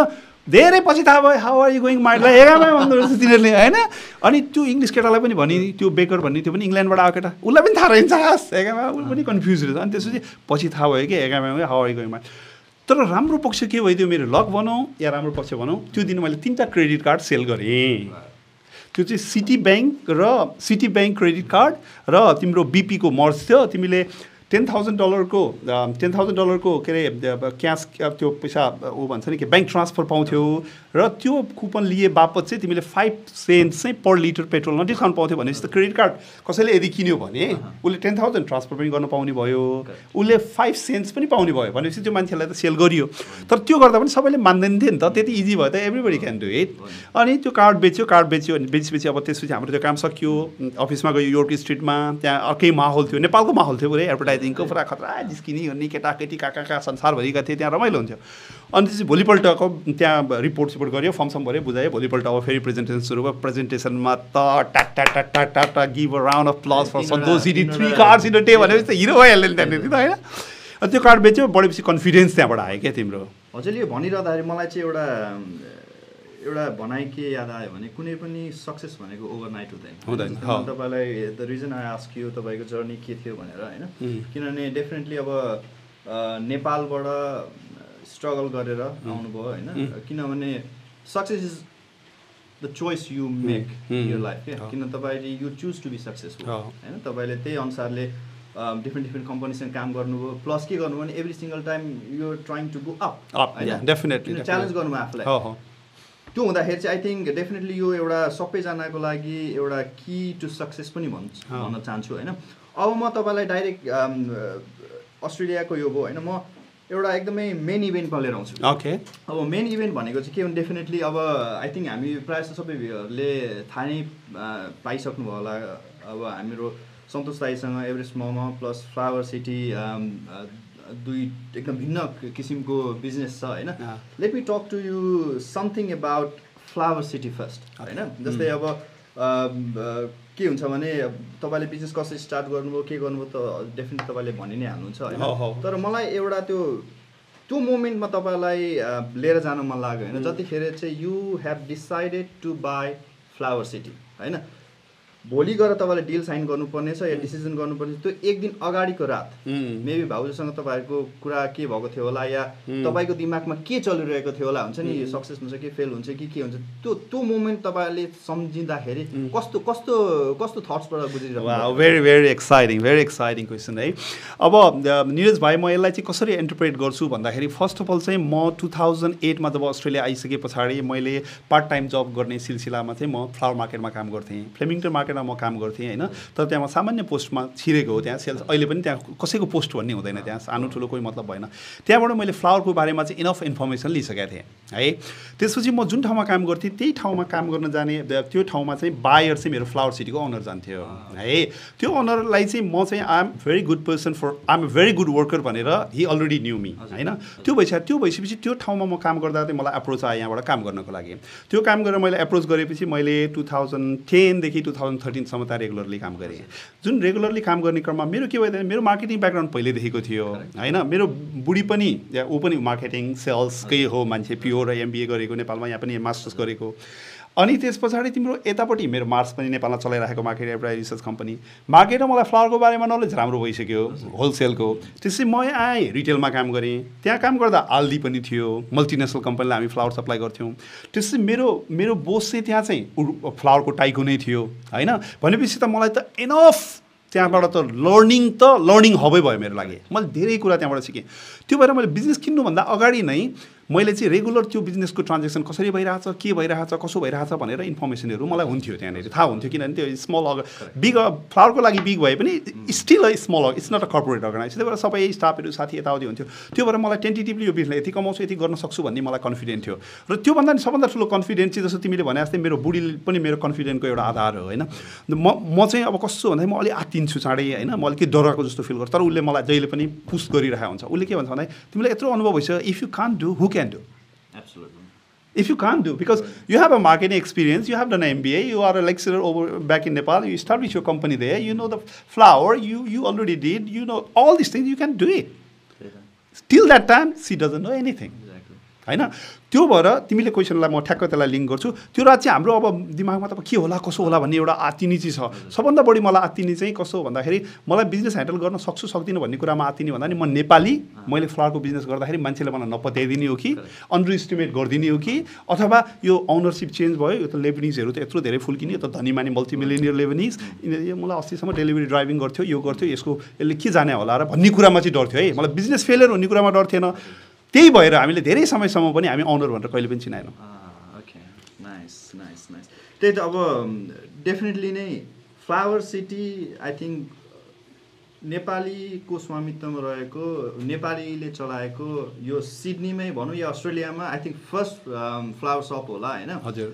धेरै पछि थाहा भयो हाउ आर यु गोइङ माइडलाई हेगामा भन्दो रहेछ तिनीहरूले होइन। अनि त्यो इङ्ग्लिस केटालाई पनि भने, त्यो बेकर भन्ने त्यो पनि इङ्ल्यान्डबाट आएको केटा, उसलाई पनि थाहा रहेछ हेगामा, उसले पनि कन्फ्युज रहेछ। अनि त्यसपछि पछि थाहा भयो कि हेगामा how are you going mate. तर राम्रो पक्ष के भइदियो, मेरो लक भनौँ या राम्रो पक्ष भनौँ, त्यो दिन मैले 3टा क्रेडिट कार्ड सेल गरेँ। त्यो चाहिँ सिटी ब्याङ्क क्रेडिट कार्ड र तिम्रो बिपीको मर्ज थियो। तिमीले $10,000 $10,000 के अरे क्यास त्यो पैसा ऊ भन्छ नि कि ब्याङ्क ट्रान्सफर पाउँथ्यो र त्यो कुपन लिए बापत चाहिँ तिमीले 5 सेन्ट्स चाहिँ पर लिटर पेट्रोलमा डिस्काउन्ट पाउँथ्यो भनेपछि त क्रेडिट कार्ड कसैले यदि किन्यो भने उसले 10,000 ट्रान्सफर पनि गर्न पाउने भयो, उसले 5 सेन्ट्स पनि पाउने भयो भनेपछि त्यो मान्छेलाई त सेल गरियो। तर त्यो गर्दा पनि सबैले मान्दैन थियो नि त, त्यति इजी भयो त एभ्रीबडी क्यान डु इट। अनि त्यो कार्ड बेच्यो अनि बेचेपछि अब त्यसपछि हाम्रो त्यो काम सकियो, अफिसमा गयो योर्क स्ट्रिटमा, त्यहाँ अर्कै माहौल थियो, नेपालको माहौल थियो पुरै एडभर्टाइजिङको पुरा खतरा जिस्किने हुने केटाकेटी काका संसारभरिका थिए, त्यहाँ रमाइलो हुन्थ्यो। अनि त्यसपछि भोलिपल्टको त्यहाँ रिपोर्ट गऱ्यो, फर्मसम भऱ्यो, बुझायो, भोलिपल्ट अब फेरि प्रेजेन्टेसन सुरु भयो। प्रेजेन्टेसनमा त टाटा give a round of plus for Santosh city 3 cards in a day भनेपछि त हिरो भइहाल्यो नि त्यहाँनिर त होइन। अनि त्यो कार्ड बेच्यो, बढेपछि कन्फिडेन्स त्यहाँबाट आयो क्या तिम्रो। हजुरले यो भनिरहँदाखेरि मलाई चाहिँ एउटा भनाइ के याद आयो भने कुनै पनि सक्सेस भनेको ओभरनाइट हुँदैन। तपाईँलाई the reason I ask you तपाईँको जर्नी के थियो भनेर होइन, किनभने डेफिनेटली अब नेपालबाट स्ट्रगल गरेर आउनुभयो होइन, किनभने success is the choice you make in your life क्या, किन तपाईँले you choose to be successful होइन। तपाईँले त्यही अनुसारले डिफ्रेन्ट कम्पनीसँग काम गर्नुभयो, प्लस के गर्नुभयो भने every single time you are trying to go up होइन, डेफिनेटली च्यालेन्ज गर्नुभयो आफूलाई। त्यो हुँदाखेरि चाहिँ आई थिङ्क डेफिनेटली यो एउटा सबैजनाको लागि एउटा की टु सक्सेस पनि भन्न चाहन्छु होइन। अब म तपाईँलाई डाइरेक्ट अस्ट्रेलियाको यो भयो होइन, म एउटा एकदमै मेन इभेन्टमा लिएर आउँछु। ओके, अब मेन इभेन्ट भनेको चाहिँ के भने डेफिनेटली अब आई थिङ्क हामी प्रायः जस्तो सबै भ्यूहरूले थाहा नै पाइसक्नुभयो होला। अब हाम्रो सन्तोष दाईसँग Everest momo plus flower city दुई एकदम भिन्न किसिमको बिजनेस छ होइन। Let me talk to you something about flower city first होइन। जस्तै अब के हुन्छ भने तपाईँले बिजनेस कसरी स्टार्ट गर्नुभयो के गर्नुभयो त डेफिनेटली तपाईँले भनि नै हाल्नुहुन्छ होइन। तर मलाई एउटा त्यो मोमेन्टमा तपाईँलाई लिएर जान मन लाग्यो होइन, जतिखेर चाहिँ you have decided to buy flower city होइन। भोलि गएर तपाईँले डिल साइन गर्नुपर्ने छ या डिसिजन गर्नुपर्ने छ, त्यो एक दिन अगाडिको रात मेबी भाउजूसँग तपाईँहरूको कुरा के भएको थियो होला या तपाईँको दिमागमा के चलिरहेको थियो होला, हुन्छ नि सक्सेस हुन्छ कि फेल हुन्छ कि के हुन्छ, त्यो मोमेन्ट तपाईँले सम्झिँदाखेरि कस्तो कस्तो कस्तो थट्सबाट गुज्रिरहेको? भेरी भेरी एक्साइटिङ क्वेसन है। अब निरज भाइ, म यसलाई चाहिँ कसरी इन्टरप्रेट गर्छु भन्दाखेरि फर्स्ट अफ अल चाहिँ म 2008 मा जब अस्ट्रेलिया आइसके पछाडि मैले पार्ट टाइम जब गर्ने सिलसिलामा चाहिँ म फ्लावर मार्केटमा काम गर्थेँ, फ्लेमिङ्गटन मार्केटमा म काम गर्थेँ होइन। तर त्यहाँ म सामान्य पोस्टमा छिरेको हो, त्यहाँ सेल्स अहिले पनि त्यहाँ कसैको पोस्ट भन्ने हुँदैन, त्यहाँ सानो ठुलो कोही मतलब भएन। त्यहाँबाट मैले फ्लावरको बारेमा चाहिँ इनफ इन्फर्मेसन लिइसकेको थिएँ है। त्यसपछि म जुन ठाउँमा काम गर्थेँ त्यही ठाउँमा काम गर्न जाने, त्यो ठाउँमा चाहिँ बायर चाहिँ मेरो फ्लावर सिटीको ओनर जान्थ्यो है। त्यो ओनरलाई चाहिँ म चाहिँ I am very good person I am very good worker भनेर हि अलरेडी न्यू मी होइन। त्यो भइसकेपछि त्यो ठाउँमा म काम गर्दा चाहिँ मलाई अप्रोच आयो यहाँबाट काम गर्नको लागि। त्यो काम गरेर मैले एप्रोच गरेपछि मैले 2010 देखि 2013 सम्म त रेगुलरली काम गरेँ। जुन रेगुलरली काम गर्ने क्रममा मेरो के भयो भने मेरो मार्केटिङ ब्याकग्राउन्ड पहिलेदेखिको थियो होइन। मेरो बुढी पनि ऊ पनि मार्केटिङ सेल्सकै हो मान्छे, प्योर MBA गरेको, नेपालमा यहाँ पनि मास्टर्स गरेको। अनि त्यस पछाडि तिम्रो यतापट्टि मेरो मार्स पनि नेपालमा चलाइरहेको मार्केट एडभर्टाइज रिसर्च कम्पनी, मार्केटमा मलाई फ्लावरको बारेमा नलेज राम्रो भइसक्यो होलसेलको। त्यसपछि म आएँ रिटेलमा काम गरेँ, त्यहाँ काम गर्दा आल्दी पनि थियो, मल्टिनेसनल कम्पनीलाई हामी फ्लावर सप्लाई गर्थ्यौँ। त्यसपछि मेरो बोस चाहिँ त्यहाँ चाहिँ फ्लावरको टाइको नै थियो होइन। भनेपछि त मलाई त इनफ त्यहाँबाट त लर्निङ हबै भयो मेरो लागि। मैले धेरै कुरा त्यहाँबाट सिकेँ। त्यो भएर मैले बिजनेस किन्नुभन्दा अगाडि नै मैले चाहिँ रेगुलर त्यो बिजनेसको ट्रान्जेक्सन कसरी भइरहेछ, के भइरहेछ, कसो भइरहेछ भनेर इन्फर्मेसनहरू मलाई हुन्थ्यो, त्यहाँनिर थाहा हुन्थ्यो। किनभने त्यो स्मल बिग फ्लावरको लागि बिग भए पनि still a small, it's not a corporate organise. त्यही भएर सबै स्टाफहरू साथी यताउति हुन्थ्यो। त्यो भएर मलाई टेन्टेटिभली यो बिजनेसले यति कमाउँछु यति गर्न सक्छु भन्ने मलाई कन्फिडेन्ट थियो। र त्योभन्दा नि सबभन्दा ठुलो कन्फिडेन्ट चाहिँ जस्तो तिमीले भने जस्तै मेरो बुढी पनि मेरो कन्फिडेन्टको एउटा आधार हो होइन। म चाहिँ अब कस्तो भन्दाखेरि म अलिक आत्तिन्छु चाँडै होइन, म अलिकति डराएको जस्तो फिल गर्छु। तर उसले मलाई जहिले पनि पुस गरिरहेको हुन्छ। उसले के भन्छ भने तिमीलाई यत्रो अनुभव भइसक्यो, if you can't do who can do? Absolutely. If you can't do, because you have a marketing experience, you have done an MBA, you are a lecturer over back in Nepal, you established your company there, you know the flower, you already did, you know all these things, you can do it. Till that time, she doesn't know anything. Exactly. होइन त्यो भएर तिमीले क्वेसनलाई म ठ्याक्क त्यसलाई link गर्छु त्यो रात चाहिँ हाम्रो अब दिमागमा त के होला कसो होला भन्ने एउटा आत्तिनी चाहिँ छ सबभन्दा बढी मलाई आत्तिनी चाहिँ कसो भन्दाखेरि मलाई बिजनेस ह्यान्डल गर्न सक्छु सक्दिनँ भन्ने कुरामा आत्तिनी भन्दा नि म नेपाली मैले फ्लावरको बिजनेस गर्दाखेरि मान्छेले मलाई नपत्याइदिने हो कि अन्डर इस्टिमेट गरिदिने हो कि अथवा यो ओनरसिप चेन्ज भयो यो त लेबनिजहरू त यत्रो धेरै फुल्किने यो त धनी माने मल्टिमिलियनियर लेबनिज यो मलाई अस्तिसम्म डेलिभरी ड्राइभिङ गर्थ्यो यो गर्थ्यो यसको यसले के जाने होला र भन्ने कुरामा चाहिँ डर थियो है मलाई बिजनेस फेलियर हुने कुरामा डर थिएन त्यही भएर हामीले धेरै समयसम्म पनि हामी ओनर भनेर कहिले पनि चिनाएनौँ ओके नाइस नाइस नाइस त्यही त अब डेफिनेटली नै फ्लावर सिटी आई थिङ्क नेपालीको स्वामित्वमा रहेको नेपालीले चलाएको यो सिडनीमै भनौँ या अस्ट्रेलियामा I think first flower shop होला होइन हजुर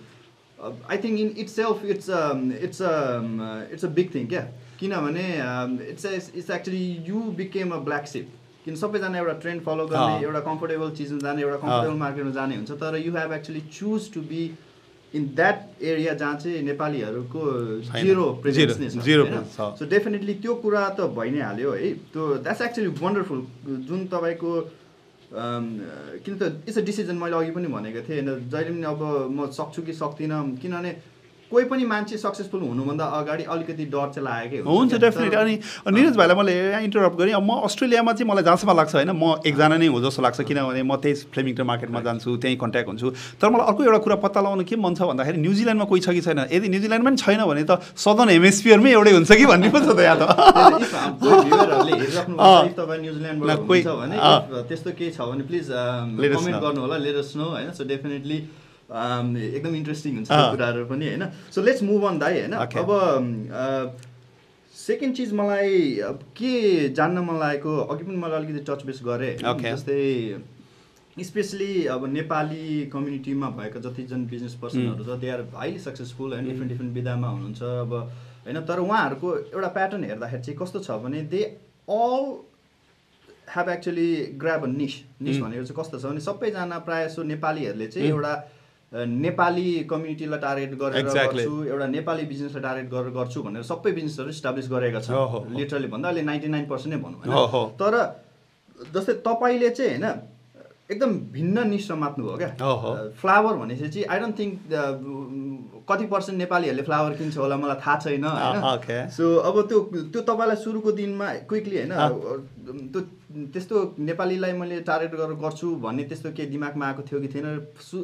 I think in itself it's a big thing क्या किनभने it's actually you became a black sheep किन सबैजना एउटा ट्रेन्ड फलो गर्ने एउटा कम्फोर्टेबल चिजमा जाने एउटा कम्फोर्टेबल मार्केटमा जाने हुन्छ तर you have actually choose to be in that area जहाँ चाहिँ नेपालीहरूको जिरो प्रेजेन्स नै छ सो डेफिनेटली त्यो कुरा त भइ नै हाल्यो है त्यो द्याट्स एक्चुली वन्डरफुल जुन तपाईँको किन त इट्स अ डिसिजन मैले अघि पनि भनेको थिएँ होइन जहिले पनि अब म सक्छु कि सक्दिनँ किनभने कोही पनि मान्छे सक्सेसफुल हुनुभन्दा अगाडि अलिकति डर चाहिँ लागेकै हुन्छ डेफिनेटली अनि निरज भाइलाई मैले यहाँ इन्टरप्ट गरेँ म अस्ट्रेलियामा चाहिँ मलाई जहाँसम्म लाग्छ होइन म एकजना नै हो जस्तो लाग्छ किनभने म त्यही फ्लेमिङ्टन मार्केटमा जान्छु त्यहीँ कन्ट्याक्ट हुन्छु तर मलाई अर्को एउटा कुरा पत्ता लगाउनु के मन छ भन्दाखेरि न्युजिल्यान्डमा कोही छ कि छैन यदि न्युजिल्यान्डमा पनि छैन भने त सदर्न हेमिस्फियरमै एउटै हुन्छ कि भन्ने पो छ त यहाँ त त्यस्तो केही छ भने प्लिज कमेन्ट गर्नु होला लेट अस नो होइन सो डेफिनेटली एकदम इन्ट्रेस्टिङ हुन्छ त्यो कुराहरू पनि होइन सो लेट्स मुभ अन दाइ होइन अब सेकेन्ड चिज मलाई के जान्न मन लागेको अघि पनि मैले अलिकति टच बेस गरेँ जस्तै स्पेसली अब नेपाली कम्युनिटीमा भएका जतिजना बिजनेस पर्सनहरू छ दे आर हाइली सक्सेसफुल होइन डिफ्रेन्ट डिफ्रेन्ट विधामा हुनुहुन्छ अब होइन तर उहाँहरूको एउटा प्याटर्न हेर्दाखेरि चाहिँ कस्तो छ भने they all have actually grab a niche भनेको चाहिँ कस्तो छ भने सबैजना प्रायः सो नेपालीहरूले चाहिँ एउटा नेपाली कम्युनिटीलाई टार्गेट गरेर गर्छु एउटा नेपाली बिजनेसलाई टार्गेट गरेर गर्छु भनेर सबै बिजनेसहरू इस्टाब्लिस गरेका छन् लिटरली भन्दा अहिले 99% नै भनौँ होइन तर जस्तै तपाईँले चाहिँ होइन एकदम भिन्न निसमा मात्नुभयो क्या फ्लावर भनेपछि चाहिँ आई डोन्ट थिङ्क कति पर्सेन्ट नेपालीहरूले फ्लावर किन्छ होला मलाई थाहा छैन होइन सो अब त्यो तपाईँलाई सुरुको दिनमा क्विकली होइन त्यो त्यस्तो नेपालीलाई मैले टार्गेट गरेर गर्छु भन्ने त्यस्तो केही दिमागमा आएको थियो कि थिएन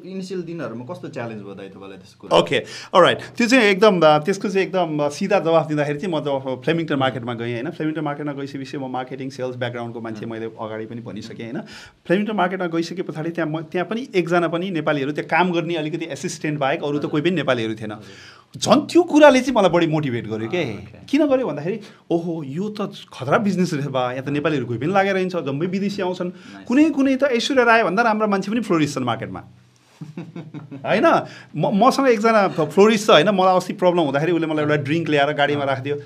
इनिसियल दिनहरूमा कस्तो च्यालेन्ज भयो दाइ तपाईँलाई त्यसको ओके अलराइट त्यो चाहिँ एकदम त्यसको चाहिँ एकदम सिधा जवाफ दिँदाखेरि चाहिँ म जब फ्लेमिङ्टन मार्केटमा गएँ होइन फ्लेमिङ्टन मार्केटमा गइसकेपछि म मार्केटिङ सेल्स ब्याकग्राउन्डको मान्छे मैले अगाडि पनि भनिसकेँ होइन फ्लेमिङ्टन मार्केटमा गइसके पछाडि त्यहाँ पनि एकजना पनि नेपालीहरू त्यहाँ काम गर्ने अलिकति एसिस्टेन्ट बाहेक अरू त कोही पनि नेपालीहरू थिएन झन् त्यो कुराले चाहिँ मलाई बढी मोटिभेट गर्यो क्या किन गर्यो भन्दाखेरि ओहो यो त खतरा बिजनेस रहेछ बा यहाँ त नेपालीहरू कोही पनि लागेर हिँड्छ जम्मै विदेशी आउँछन् कुनै त ऐश्वर्या राय भन्दा राम्रा मान्छे पनि फ्लोरिस्ट छन् मार्केटमा होइन मसँग एकजना फ्लोरिस्ट छ होइन मलाई अस्ति प्रब्लम हुँदाखेरि उसले मलाई एउटा ड्रिङ्क ल्याएर गाडीमा राखिदियो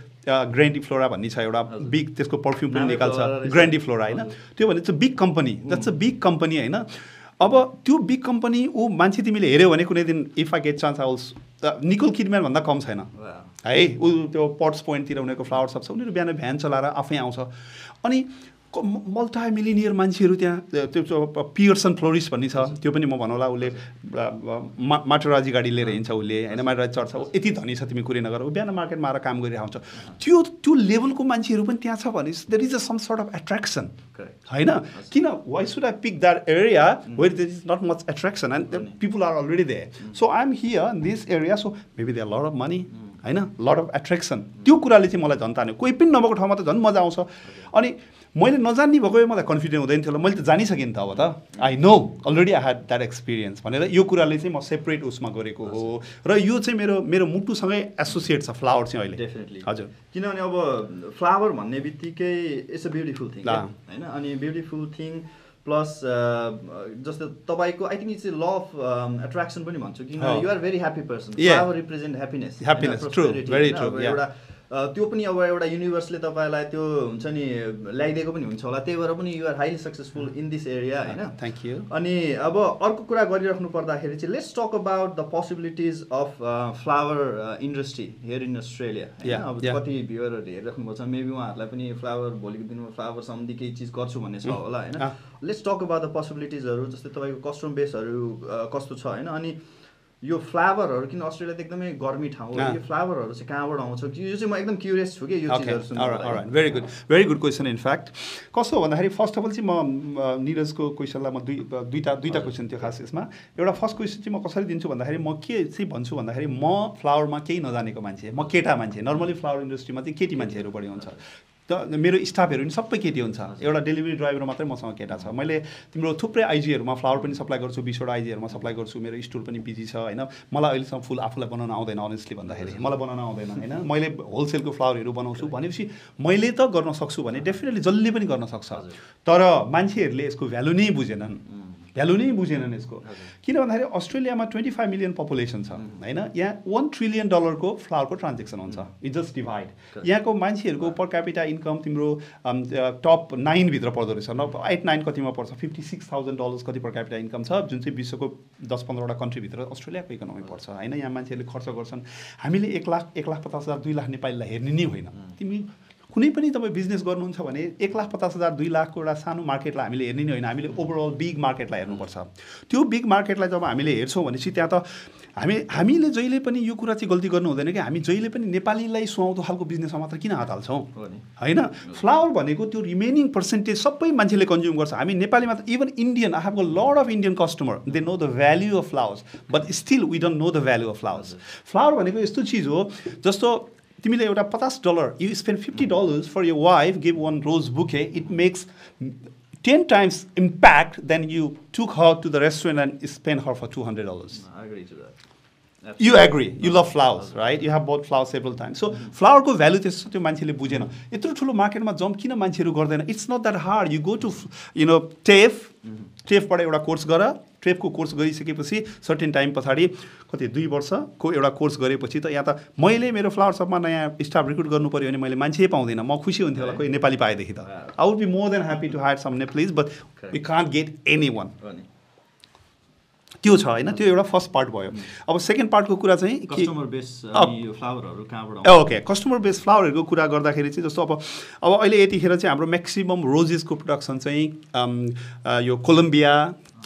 ग्रान्डी फ्लोरा भन्ने छ एउटा बिग त्यसको पर्फ्युम पनि निकाल्छ ग्रान्डी फ्लोरा होइन त्यो भने चाहिँ big company that's a big company होइन अब त्यो बिग कम्पनी ऊ मान्छे तिमीले हेऱ्यौ भने कुनै दिन इफ आई गेट चान्स आउल्स निकोल किडम्यान भन्दा कम छैन है ऊ त्यो पट्स पोइन्टतिर उनीहरूको फ्लावर सप छ उनीहरू बिहान भ्यान चलाएर आफै आउँछ अनि मल्टी मिलिनियर मान्छेहरू त्यहाँ त्यो पियर्सन फ्लोरिस्ट भन्ने छ त्यो पनि म भनौँला उसले माटोराजी गाडी लिएर हिँड्छ उसले होइन माटोराजी चढ्छ यति धनी छ तिमी कुरै नगर ऊ बिहान मार्केटमा आएर काम गरिरहेको हुन्छ त्यो लेभलको मान्छेहरू पनि त्यहाँ छ भने there is a some sort of attraction होइन किन why should I pick that area where there is not much attraction and people are already there so I am here in this area so maybe there lot of money होइन lot of attraction त्यो कुराले चाहिँ मलाई झन् तान्यो कोही पनि नभएको ठाउँमा त झन् मजा आउँछ अनि मैले नजान्ने भएको भए मलाई कन्फिडेन्ट हुँदैन थियो मैले त जानिसकेँ नि त अब त I know already I had that experience भनेर यो कुराले चाहिँ म सेपरेट उसमा गरेको हो र यो चाहिँ मेरो मुटुसँगै एसोसिएट छ फ्लावर चाहिँ अहिले डेफिनेटली हजुर किनभने अब फ्लावर भन्ने बित्तिकै इट्स अ ब्युटिफुल थिङ होइन अनि ब्युटिफुल थिङ प्लस जस्तो तपाईँको I think it's law of attraction पनि भन्छु किन you are very happy person flower represent happiness true very true एउटा त्यो पनि अब एउटा युनिभर्सले तपाईँलाई त्यो हुन्छ नि ल्याइदिएको पनि हुन्छ होला, त्यही भएर पनि you're highly successful in this area होइन। Thank you. अनि अब अर्को कुरा गरिराख्नु पर्दाखेरि चाहिँ let's talk about the possibilities of flower industry here in Australia होइन। अब कति भ्युअरहरू हेरिराख्नु पर्छ, मेबी उहाँहरूलाई पनि फ्लावर भोलिको दिनमा फ्लावर सम्बन्धी केही चिज गर्छु भन्ने छ होला होइन। लेट्स टक अबाउट द पोसिबिलिटिजहरू, जस्तै तपाईँको कस्टमर बेसहरू कस्तो छ होइन। अनि यो फ्लावरहरू किन अस्ट्रेलिया त एकदमै गर्मी ठाउँ हो, यो फ्लावरहरू चाहिँ कहाँबाट आउँछ यो चाहिँ म एकदम क्युरियस छु कि यो चिजहरू सुन्नु। Very good question. इनफ्याक्ट कस्तो हो भन्दाखेरि फर्स्ट अफ अल चाहिँ म निरजको क्वेसनलाई म दुईवटा क्वेसन थियो खास यसमा। एउटा फर्स्ट क्वेसन चाहिँ म कसरी दिन्छु भन्दाखेरि म के चाहिँ भन्छु भन्दाखेरि म फ्लावरमा केही नजानेको मान्छे, म केटा मान्छे। नर्मली फ्लावर इन्डस्ट्रीमा चाहिँ केटी मान्छेहरू बढी हुन्छ, त मेरो स्टाफहरू पनि सबै केटी हुन्छ, एउटा डेलिभरी ड्राइभर मात्रै मसँग केटा छ। मैले तिम्रो थुप्रै आइजीहरूमा फ्लावर पनि सप्लाई गर्छु, 20वटा आइजीहरूमा सप्लाई गर्छु, मेरो स्टोर पनि बिजी छ होइन। मलाई अहिलेसम्म फुल आफूलाई बनाउन आउँदैन, अनेस्टली भन्दाखेरि मलाई बनाउन आउँदैन होइन। मैले होलसेलको फ्लावरहरू बनाउँछु भनेपछि मैले त गर्न सक्छु भने डेफिनेटली जसले पनि गर्न सक्छ, तर मान्छेहरूले यसको भ्यालु नै बुझेनन् यसको। किन भन्दाखेरि अस्ट्रेलियामा 25 मिलियन पपुलेसन छ होइन। यहाँ $1 ट्रिलियन फ्लावरको ट्रान्जेक्सन हुन्छ, इट जस्ट डिभाइड। यहाँको मान्छेहरूको पर क्यापिटा इन्कम तिम्रो टप 9 भित्र पर्दो रहेछ, 8-9 कतिमा पर्छ, $56,000 कति पर क्यापिटा इन्कम छ, जुन चाहिँ विश्वको 10-15वटा कन्ट्रीभित्र अस्ट्रेलियाको इकोनोमी पर्छ होइन। यहाँ मान्छेहरूले खर्च गर्छन्। हामीले 1,50,000 2 लाख नेपालीलाई हेर्ने नै होइन। तिमी कुनै पनि तपाईँ बिजनेस गर्नुहुन्छ भने 1,50,000 2 लाखको एउटा सानो मार्केटलाई हामीले हेर्ने नै होइन, हामीले ओभरअल बिग मार्केटलाई हेर्नुपर्छ। त्यो बिग मार्केटलाई जब हामीले हेर्छौँ भनेपछि त्यहाँ त हामीले जहिले पनि यो कुरा चाहिँ गल्ती गर्नु हुँदैन कि हामी जहिले पनि नेपालीलाई सुहाउँदो खालको बिजनेसमा मात्र किन हात हाल्छौँ होइन। फ्लावर भनेको त्यो रिमेनिङ पर्सेन्टेज सबै मान्छेले कन्ज्युम गर्छ। हामी नेपालीमा त even Indian, I have a lot of Indian customer, they know the value of flowers but still we don't know the value of flowers. Flower भनेको यस्तो चिज हो जस्तो तिमीले एउटा $50 you spend $50 for your wife, give 1 rose bouquet, it makes 10 times impact than you took her to the restaurant and spent her for $200. I agree to that. You agree, you love flowers, right? You have bought flowers several times. So flower को value त्यस्तो त्यो मान्छेले बुझेन। यत्रो ठुलो मार्केटमा jump किन मान्छेहरू गर्दैन? It's not that hard. You go to TAFE बाट एउटा कोर्स गर, TAFE को कोर्स गरिसकेपछि सर्टेन टाइम पछाडि कति 2 वर्षको एउटा कोर्स गरेपछि त यहाँ त मैले मेरो फ्लावर शपमा नयाँ स्टाफ रिक्रुट गर्नु पर्यो भने मैले मान्छे पाउँदैन, म खुसी हुन्थेँ होला कोही नेपाली पाएदेखि त। I would be more than happy to hire some Nepalese, but we can't get anyone. त्यो छ होइन। त्यो एउटा फर्स्ट पार्ट भयो। अब सेकेन्ड पार्टको कुरा चाहिँ कस्टमर बेस फ्लावरहरू कहाँबाट आउँछ? ओके, कस्टमर बेस फ्लावरहरूको कुरा गर्दाखेरि चाहिँ जस्तो अब अहिले यतिखेर चाहिँ हाम्रो म्याक्सिमम रोजेसको प्रोडक्सन चाहिँ यो कोलम्बिया,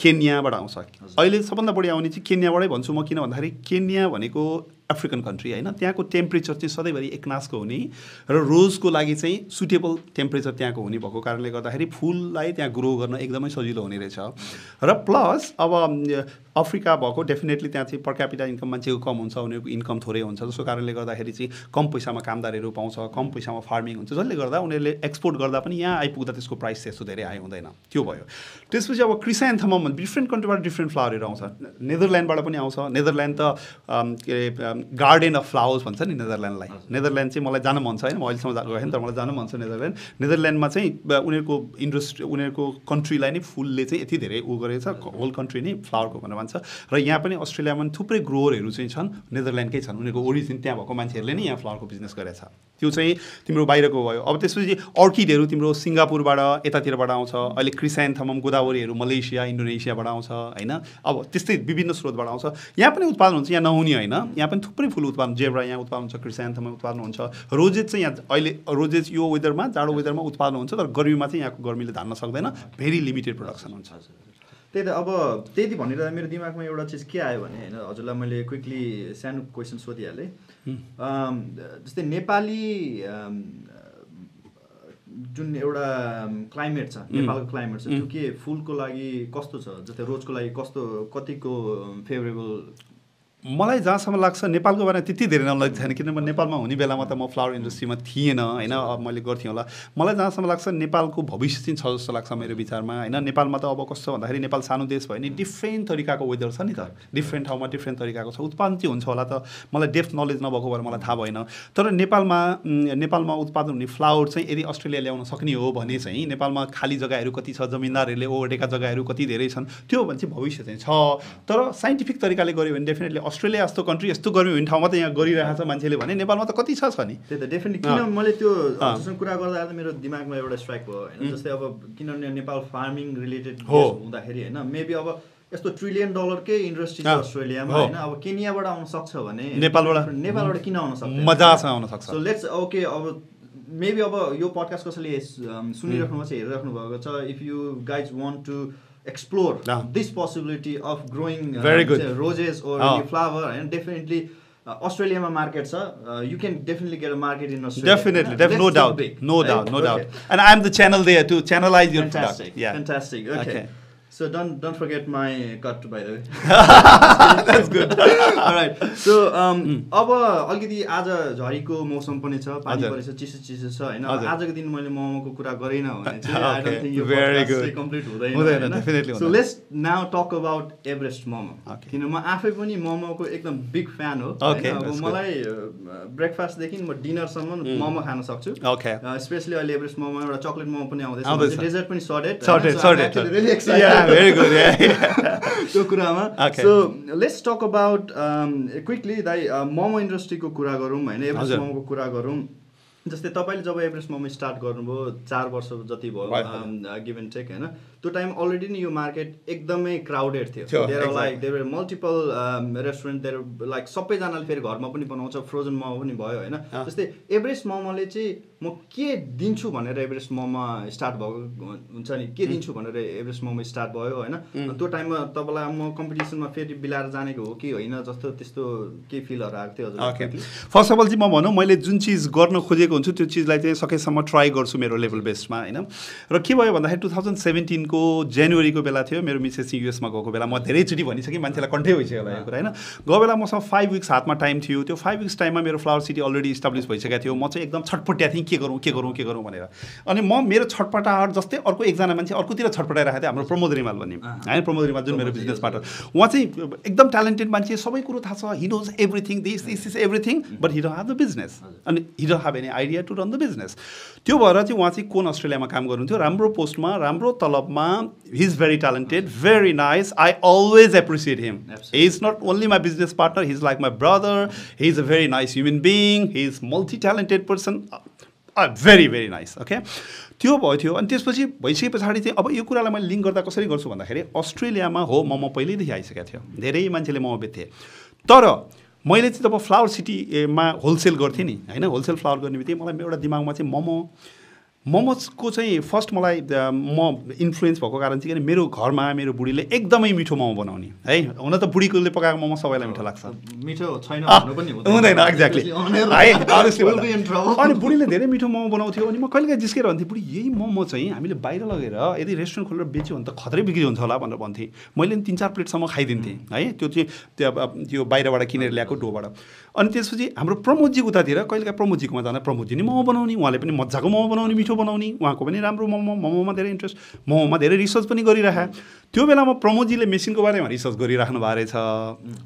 केन्याबाट आउँछ। अहिले सबभन्दा बढी आउने चाहिँ केन्याबाटै भन्छु म, किन भन्दाखेरि केन्या भनेको अफ्रिकन कन्ट्री होइन। त्यहाँको टेम्परेचर चाहिँ सधैँभरि एकनासको हुने र रोजको लागि चाहिँ सुटेबल टेम्परेचर त्यहाँको हुने भएको कारणले गर्दाखेरि फुललाई त्यहाँ ग्रो गर्न एकदमै सजिलो हुने रहेछ। र प्लस अब अफ्रिका भएको डेफिनेटली त्यहाँ चाहिँ पर क्यापिटा इन्कम मान्छेको कम हुन्छ, उनीहरूको इन्कम थोरै हुन्छ, जसको कारणले गर्दाखेरि चाहिँ कम पैसामा कामदारहरू पाउँछ, कम पैसामा फार्मिङ हुन्छ, जसले गर्दा उनीहरूले एक्सपोर्ट गर्दा पनि यहाँ आइपुग्दा त्यसको प्राइस त्यस्तो धेरै हाई हुँदैन। त्यो भयो। त्यसपछि अब क्रिस्यान्थमम डिफ्रेन्ट कन्ट्रीबाट डिफ्रेन्ट फ्लावरहरू आउँछ। नेदरल्यान्डबाट पनि आउँछ। नेदरल्यान्ड त के अरे गार्डन अफ फ्लावर्स भन्छ नि नेदरल्यान्डलाई। नेदरल्यान्ड चाहिँ मलाई जान मन छ होइन, म अहिलेसम्म गएँ तर मलाई जान मन छ नेदरल्यान्ड। नेदरल्यान्डमा चाहिँ उनीहरूको इन्डस्ट्री, उनीहरूको कन्ट्रीलाई नै फुलले चाहिँ यति धेरै गरेको छ, होल कन्ट्री नै फ्लावरको भनेर भन्छ। र यहाँ पनि अस्ट्रेलियामा पनि थुप्रै ग्रोवरहरू चाहिँ छन्, नेदरल्यान्डकै छन्, उनीहरूको ओरिजिन त्यहाँ भएको मान्छेहरूले नै यहाँ फ्लावरको बिजनेस गरेछ। त्यो चाहिँ तिम्रो बाहिरको भयो। अब त्यसपछि अर्किडहरू तिम्रो सिङ्गापुरबाट यतातिरबाट आउँछ। अहिले क्रिस्यान्थमम गोदावरीहरू मलेसिया, इन्डोनेसियाबाट आउँछ होइन। अब त्यस्तै विभिन्न स्रोतबाट आउँछ। यहाँ पनि उत्पादन हुन्छ, यहाँ नहुने होइन, यहाँ पनि थुप्रै फुल उत्पादन, जेब्रा यहाँ उत्पादन हुन्छ, क्रिस्यान्थमम उत्पादन हुन्छ। रोजेस चाहिँ यहाँ अहिले रोजेस यो वेदरमा, जाडो वेदरमा उत्पादन हुन्छ, तर गर्मीमा चाहिँ यहाँको गर्मीले धान्न सक्दैन, भेरी लिमिटेड प्रोडक्सन हुन्छ। त्यही त अब त्यति भनेर मेरो दिमागमा एउटा चिज के आयो भने होइन, हजुरलाई मैले क्विकली सानो क्वेसन सोधिहालेँ। जस्तै नेपाली जुन एउटा क्लाइमेट छ, नेपालको क्लाइमेट छ, त्यो के फुलको लागि कस्तो छ? जस्तै रोजको लागि कतिको फेभरेबल? मलाई जहाँसम्म लाग्छ नेपालको बारेमा त्यति धेरै नलेज छैन, किनभने नेपालमा हुने बेलामा त म फ्लावर इन्डस्ट्रीमा थिएन होइन। अब मैले गर्थेँ होला। मलाई जहाँसम्म लाग्छ नेपालको भविष्य चाहिँ छ जस्तो लाग्छ मेरो विचारमा होइन। नेपालमा त अब कस्तो भन्दाखेरि नेपाल सानो देश भयो नि, डिफ्रेन्ट तरिकाको वेदर छ नि त, डिफ्रेन्ट ठाउँमा डिफ्रेन्ट तरिकाको छ। उत्पादन चाहिँ हुन्छ होला, त मलाई डेप्थ नलेज नभएको भएर मलाई थाहा भएन। तर नेपालमा उत्पादन हुने फ्लावर चाहिँ यदि अस्ट्रेलिया ल्याउन सक्ने हो भने चाहिँ नेपालमा खाली जग्गाहरू कति छ, जमिनदारहरूले ओगटेका जग्गाहरू कति धेरै छन्, त्यो भने चाहिँ भविष्य चाहिँ छ। तर साइन्टिफिक तरिकाले गऱ्यो भने डेफिनेटली अस्ट्रेलिया जस्तो कन्ट्री यस्तो गर्मी हुने ठाउँमा त यहाँ गरिरहेको छ मान्छेले भने नेपालमा त कति छ नि त्यही त डेफिनेटली किन मैले त्यो हजुरसँग कुरा गर्दा मेरो दिमागमा एउटा स्ट्राइक भयो होइन जस्तै अब किनभने नेपाल फार्मिङ रिलेटेड हुँदाखेरि होइन मेबी अब यस्तो $1 ट्रिलियन इन्डस्ट्री छ अस्ट्रेलियामा होइन अब केनियाबाट आउन सक्छ भने नेपालबाट किन आउन सक्छ मजासँग आउन सक्छ सो लेट्स ओके अब मेबी अब यो पडकास्ट कसैले सुनिराख्नु भएको छ हेरिराख्नु भएको छ if you guys want to explore this possibility of growing roses or flower and definitely Australia market you can definitely get a market in Australia. Definitely no doubt and I am the channel there to channelize your product. Fantastic. Okay. So don't forget my cut by the way. That's good. All right. So अब अलिकति आज झरीको मौसम पनि छ पानी परेछ चिसो छ हैन आजको दिन मैले मोमोको कुरा गरिन भने चाहिँ I don't think यो podcast कम्प्लिट हुँदैन Definitely. So let's now talk about Everest momo किन म आफै पनि मोमोको एकदम बिग फ्यान हो अब मलाई ब्रेकफास्ट देखि म डिनर सम्म मोमो खान सक्छु स्पेशली अहिले एभरेस्ट मोमो एउटा चकलेट मोमो पनि आउँदैछ डेजर्ट पनि सटेड really excited. Very good. त्यो कुरामा so let's talk about quickly दाइ मोमो इन्डस्ट्रीको कुरा गरौँ होइन एभरेस्ट मोमोको कुरा गरौँ जस्तै तपाईँले जब एभरेस्ट मोमो स्टार्ट गर्नुभयो 4 वर्ष जति भयो गिभ एन्ड टेक होइन त्यो टाइम अलरेडी नै यो मार्केट एकदमै क्राउडेड थियो there multiple restaurant there like सबैजनाले फेरि घरमा पनि बनाउँछ फ्रोजन मोमो पनि भयो होइन जस्तै एभरेस्ट मोमोले चाहिँ म के दिन्छु भनेर एभरेस्ट मोमो स्टार्ट भएको हुन्छ नि के दिन्छु भनेर एभरेस्ट मोमो स्टार्ट भयो होइन त्यो टाइममा तपाईँलाई म कम्पिटिसनमा फेरि बिलाएर जानेको हो कि होइन जस्तो त्यस्तो के फिलहरू आएको थियो हजुर फर्स्ट अफ अल चाहिँ म भनौँ मैले जुन चिज गर्न खोजेको हुन्छु त्यो चिजलाई चाहिँ सकेसम्म ट्राई गर्छु मेरो लेभल बेस्डमा होइन र के भयो भन्दाखेरि 2017 को जनवरीको बेला थियो मेरो मिसेस युएसमा गएको बेला म धेरैचोटि भनिसकेँ मान्छेलाई कन्ठै भइसक्यो होला यो कुरा होइन गयो बेला मसँग 5 विक्स हातमा टाइम थियो त्यो 5 विक्स टाइममा मेरो फ्लावर सिटी अलरेडी इस्टाब्लिस भइसकेको थियो म चाहिँ एकदम छटपट्या थिएँ के गरौँ भनेर अनि म मेरो छटपटाहट जस्तै अर्को एकजना मान्छे अर्कोतिर छटपटाइरहेको थियो हाम्रो प्रमोद रिमाल भन्ने होइन प्रमोद रिमाल जुन मेरो बिजनेस पार्टनर उहाँ चाहिँ एकदम ट्यालेन्टेड मान्छे सबै कुरो थाहा छ he knows everything this is everything but he don't have the business अनि he don't have any idea to run the business त्यो भएर चाहिँ उहाँ चाहिँ कोन अस्ट्रेलियामा काम गर्नुहुन्थ्यो राम्रो पोस्टमा राम्रो तलबमा he is very talented very nice I always appreciate him he is not only my business partner he is like my brother he is a very nice human being he is multi talented person very nice okay त्यो भयो अनि त्यसपछि भइसके पछाडि चाहिँ अब यो कुरालाई मैले लिङ्क गर्दा कसरी गर्छु भन्दाखेरि अस्ट्रेलियामा हो मोमो पहिल्यैदेखि आइसकेको थियो धेरै मान्छेले मोमो बेच्थे तर मैले चाहिँ जब फ्लावर सिटीमा होलसेल गर्थेँ नि होइन होलसेल फ्लावर गर्ने बित्तिकै मलाई एउटा दिमागमा चाहिँ मोमोजको चाहिँ फर्स्ट मलाई म इन्फ्लुएन्स भएको कारण चाहिँ किन मेरो घरमा मेरो बुढीले एकदमै मिठो मोमो बनाउने है हुन त बुढीकोले पकाएको मोमो सबैलाई मिठो लाग्छ मिठो छैन भन्नु पनि हुँदैन एक्ज्याक्टली है अनि बुढीले धेरै मिठो मोमो बनाउँथ्यो अनि म कहिलेकाहीँ जिस्केर भन्थेँ बुढी यही मोमो चाहिँ हामीले बाहिर लगेर यदि रेस्टुरेन्ट खोलेर बेच्यो भने त खतरै बिक्री हुन्छ होला भनेर भन्थेँ मैले 3-4 प्लेटसम्म खाइदिन्थेँ है त्यो चाहिँ त्यो बाहिरबाट किनेर ल्याएको डोबाट अनि त्यसपछि हाम्रो प्रमोदजी उतातिर कहिलेकाहीँ प्रमोदजीकोमा जाँदा प्रमोदजी नै मोमो बनाउने उहाँले पनि मजाको मोमो बनाउने मिठो बनाउने उहाँको पनि राम्रो मोमोमा धेरै इन्ट्रेस्ट मोमोमा धेरै रिसर्च पनि गरिरहे त्यो बेलामा प्रमोदजीले मेसिनको बारेमा रिसर्च गरिराख्नु भएको रहेछ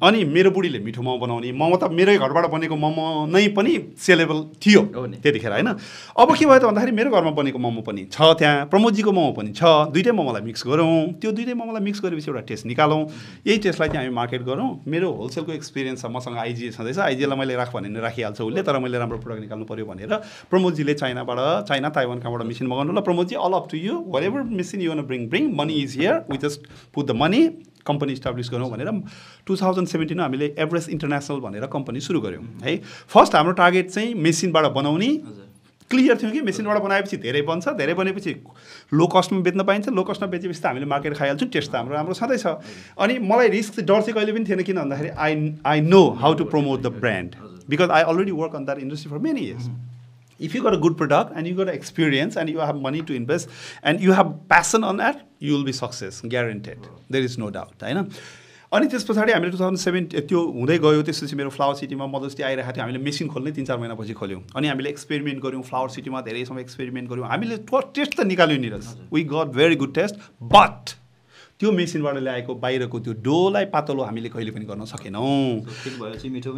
अनि मेरो बुढीले मिठो मोमो बनाउने मोमो त मेरै घरबाट बनेको मोमो नै पनि सेलेबल थियो त्यतिखेर होइन अब के भयो त भन्दाखेरि मेरो घरमा बनेको मोमो पनि छ त्यहाँ प्रमोदजीको मोमो पनि छ दुइटै मोमोलाई मिक्स गरौँ त्यो दुइटै मोमोलाई मिक्स गरेपछि एउटा टेस्ट निकालौँ यही टेस्टलाई चाहिँ हामी मार्केट गरौँ मेरो होलसेलको एक्सपिरियन्स छ मसँग आइजिए छँदैछ आइजिएलाई मैले राख भने राखिहाल्छ उसले तर मैले राम्रो प्रोडक्ट निकाल्नु पऱ्यो भनेर प्रमोदजीले चाइना ताइवान कहाँबाट मेसिन मगाउनु ल Pramodji all up to you whatever machine you want bring money is here we just put the money company establish गरौँ भनेर 2017 हामीले एभरेस्ट इन्टरनेसनल भनेर कम्पनी सुरु गऱ्यौँ है फर्स्ट हाम्रो टार्गेट चाहिँ मेसिनबाट बनाउने क्लियर थियो कि मेसिनबाट बनाएपछि धेरै बन्छ धेरै बनेपछि लो कस्टमा बेच्न पाइन्छ लो कस्टमा बेचेपछि त हामीले मार्केट खाइहाल्छौँ टेस्ट त हाम्रो राम्रो छँदैछ अनि मलाई रिस्क डर चाहिँ कहिले पनि थिएन किन भन्दाखेरि I know how to promote the brand because I already work on that industry for many years if you got a good product and you got experience and you have money to invest and you have passion on that you will be success guaranteed there is no doubt हैन अनि त्यस पछाडि हामीले 2007 त्यो हुँदै गयो त्यसपछि मेरो फ्लावर सिटीमा मधुस्ती आइरहेको थियो हामीले मेसिन खोल्ने 3-4 महिनापछि खोल्यौँ अनि हामीले एक्सपेरिमेन्ट गऱ्यौँ फ्लावर सिटीमा धेरै समय एक्सपेरिमेन्ट गऱ्यौँ हामीले टेस्ट त निकाल्यौँ नि we got very good taste but त्यो मेसिनबाट ल्याएको बाहिरको त्यो डोलाई पातलो हामीले कहिले पनि गर्न सकेनौँ,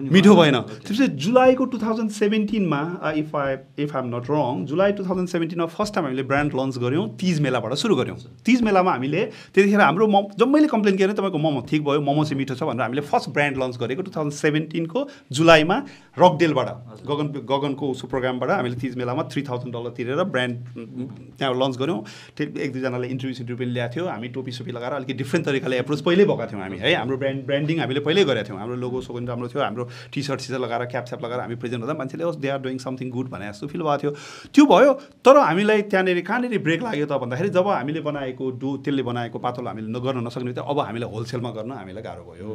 मिठो भएन। त्यसपछि जुलाईको 2017मा if I am not wrong, July 2017मा फर्स्ट टाइम हामीले ब्रान्ड लन्च गऱ्यौँ, तिज मेलाबाट सुरु गऱ्यौँ। तिज मेलामा हामीले त्यतिखेर हाम्रो जम्मैले कम्प्लेन गरेँ तपाईँको मोमो ठिक भयो, मोमो चाहिँ मिठो छ भनेर हामीले फर्स्ट ब्रान्ड लन्च गरेको 2017को जुलाईमा रकडेलबाट, गगनको उसो प्रोग्रामबाट हामीले तिज मेलामा $3000 तिरेर ब्रान्ड त्यहाँ लन्च गऱ्यौँ। एक दुईजनाले इन्टरभ्यू पनि ल्याएको थियो, हामी टोपी सोपी लगाएर अलिकति डिफ्रेन्ट तरिकाले एप्रोच पहिल्यै भएका थियौँ हामी है। हाम्रो ब्रान्डिङ हामीले पहिल्यै गरेका थियौँ, हाम्रो लोगो सोगो राम्रो थियो, हाम्रो टी सर्ट लगाएर क्याप लगाएर हामी प्रेजेन्ट हुँदा मान्छेले they are doing something good भने जस्तो फिल भएको थियो। त्यो भयो, तर हामीलाई त्यहाँनिर कहाँनिर ब्रेक लाग्यो त भन्दाखेरि जब हामीले बनाएको त्यसले बनाएको पातलो हामीले गर्न नसक्ने थियो, अब हामीलाई होलसेलमा गर्न हामीलाई गाह्रो भयो।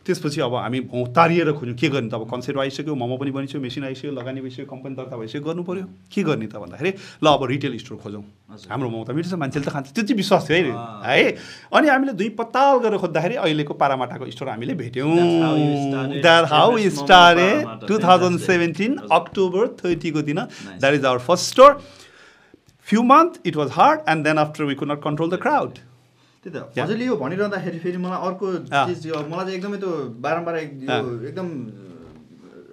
त्यसपछि अब हामी तारिएर खोज्यौँ के गर्ने त, अब कन्सेप्ट आइसक्यो, मोमो पनि बनिसक्यो, मेसिन आइसक्यो, लगानी भइसक्यो, कम्पनी दर्ता भइसक्यो, गर्नु पऱ्यो, के गर्ने त भन्दाखेरि ल अब रिटेल स्टोर खोजौँ, हाम्रो मोमो त मिठो छ, मान्छेले त खान्छ, त्यो चाहिँ विश्वास थियो है। अनि हामीले दुई पत्ताल गरेर खोज्दाखेरि अहिलेको पारामाटाको स्टोर हामीले भेट्यौँ। That how we started 2017 October 30 को दिन, that is our first store. Few month it was hard and then after we could not control the crowd. त्यही त हजुरले यो भनिरहँदाखेरि फेरि मलाई अर्को चिज मलाई चाहिँ एकदमै त्यो बारम्बार एकदम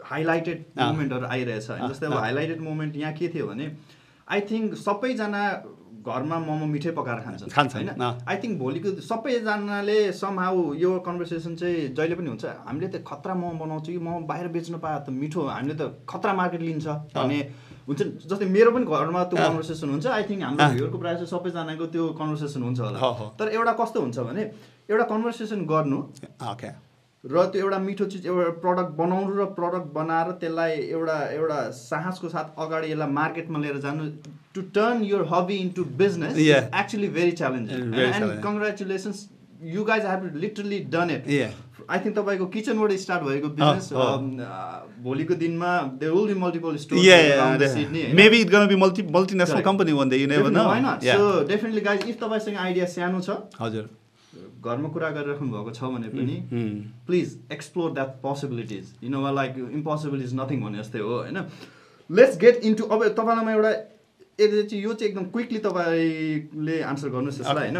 हाइलाइटेड मोमेन्टहरू आइरहेछ। जस्तै अब हाइलाइटेड मोमेन्ट यहाँ के थियो भने आई थिङ्क सबैजना घरमा मोमो मिठै पकाएर खान्छ होइन। आई थिङ्क भोलिको सबैजनाले समहाउ यो कन्भर्सेसन चाहिँ जहिले पनि हुन्छ, हामीले त खतरा मोमो बनाउँछु कि मोमो बाहिर बेच्नु पाए त मिठो, हामीले त खतरा मार्केट लिन्छ भने हुन्छ। जस्तै मेरो पनि घरमा त्यो कन्भर्सेसन हुन्छ, आई थिङ्क हाम्रो भ्युअरको प्रायः चाहिँ सबैजनाको त्यो कन्भर्सेसन हुन्छ होला। तर एउटा कस्तो हुन्छ भने एउटा कन्भर्सेसन गर्नु र त्यो एउटा मिठो चिज एउटा प्रडक्ट बनाउनु र प्रडक्ट बनाएर त्यसलाई एउटा साहसको साथ अगाडि यसलाई मार्केटमा लिएर जानु, to turn your hobby into business actually very challenging. And congratulations, you guys have literally done it. I think तपाईँको किचनबाट स्टार्ट भएको बिजनेस भोलिको दिनमा there will be multiple stores around Sydney, maybe it gonna be multinational company one day, you never know. So definitely guys, if तपाईँसँग idea सानो छ, हजुर घरमा कुरा गरिराख्नु भएको छ भने पनि please explore that possibilities, you know like impossible is nothing भने जस्तै हो होइन। लेट्स गेट इन्टु, अब तपाईँलाई म एउटा यो चाहिँ एकदम क्विकली तपाईँले आन्सर गर्नुहोस् यसलाई होइन।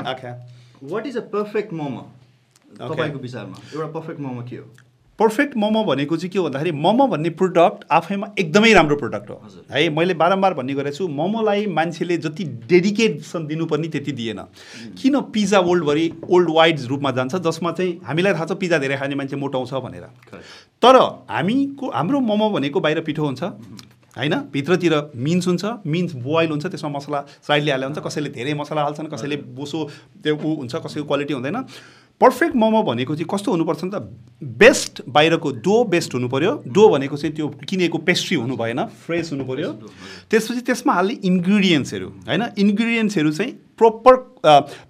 What is a perfect momo तपाईँको विचारमा? एउटा पर्फेक्ट मोमो के हो? पर्फेक्ट मोमो भनेको चाहिँ के हो भन्दाखेरि मोमो भन्ने प्रोडक्ट आफैमा एकदमै राम्रो प्रोडक्ट हो है। मैले बारम्बार भन्ने गरेको छु, मोमोलाई मान्छेले जति डेडिकेसन दिनुपर्ने त्यति दिएन। किन पिज्जा ओल्ड वाइड रूपमा जान्छ, जसमा चाहिँ हामीलाई थाहा छ पिज्जा धेरै खाने मान्छे मोटाउँछ भनेर, तर हाम्रो मोमो भनेको बाहिर पिठो हुन्छ होइन, भित्रतिर मिन्स हुन्छ, मिन्स बोइल हुन्छ, त्यसमा मसला स्लाइडली हाले हुन्छ, कसैले धेरै मसला हाल्छन्, कसैले बोसो त्यो हुन्छ, कसैको क्वालिटी हुँदैन। पर्फेक्ट मोमो भनेको चाहिँ कस्तो हुनुपर्छ नि त, बेस्ट बाहिरको डो बेस्ट हुनु पऱ्यो। डो भनेको चाहिँ त्यो किनेको पेस्ट्री हुनु भएन, फ्रेस हुनु पऱ्यो। त्यसपछि त्यसमा हाल्ने इन्ग्रिडियन्ट्सहरू होइन, इन्ग्रिडियन्ट्सहरू चाहिँ प्रोपर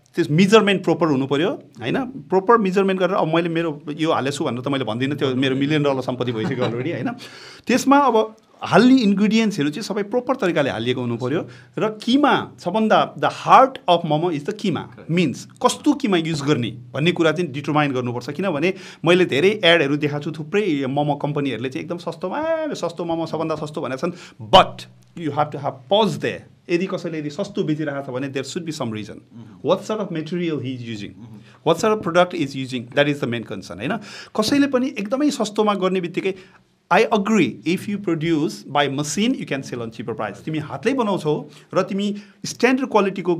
त्यस मेजरमेन्ट प्रोपर हुनु पऱ्यो होइन। प्रोपर मेजरमेन्ट गरेर अब मैले मेरो यो हालेछु भनेर त मैले भन्दिनँ, त्यो मेरो $1 million सम्पत्ति भइसक्यो अलरेडी होइन। त्यसमा अब हाल्ने इन्ग्रिडियन्ट्सहरू चाहिँ सबै प्रोपर तरिकाले हालिएको हुनु पऱ्यो। र किमा सबभन्दा the heart of momo is the किमा, मिन्स कस्तो किमा युज गर्ने भन्ने कुरा चाहिँ डिटरमाइन गर्नुपर्छ। किनभने मैले धेरै एडहरू देखाएको छु, थुप्रै मोमो कम्पनीहरूले चाहिँ एकदम सस्तो मोमो सबभन्दा सस्तो भनेका छन्, but you have to have pause there. यदि कसैले यदि सस्तो बेचिरहेको छ भने there should be some reason, what sort of material he is using, what sort of product is using, that is the main concern होइन। कसैले पनि एकदमै सस्तोमा गर्ने बित्तिकै I agree, if you produce by machine, you can sell on cheaper price. तिमी हातले बनाउँछौ र तिमी स्ट्यान्डर्ड क्वालिटीको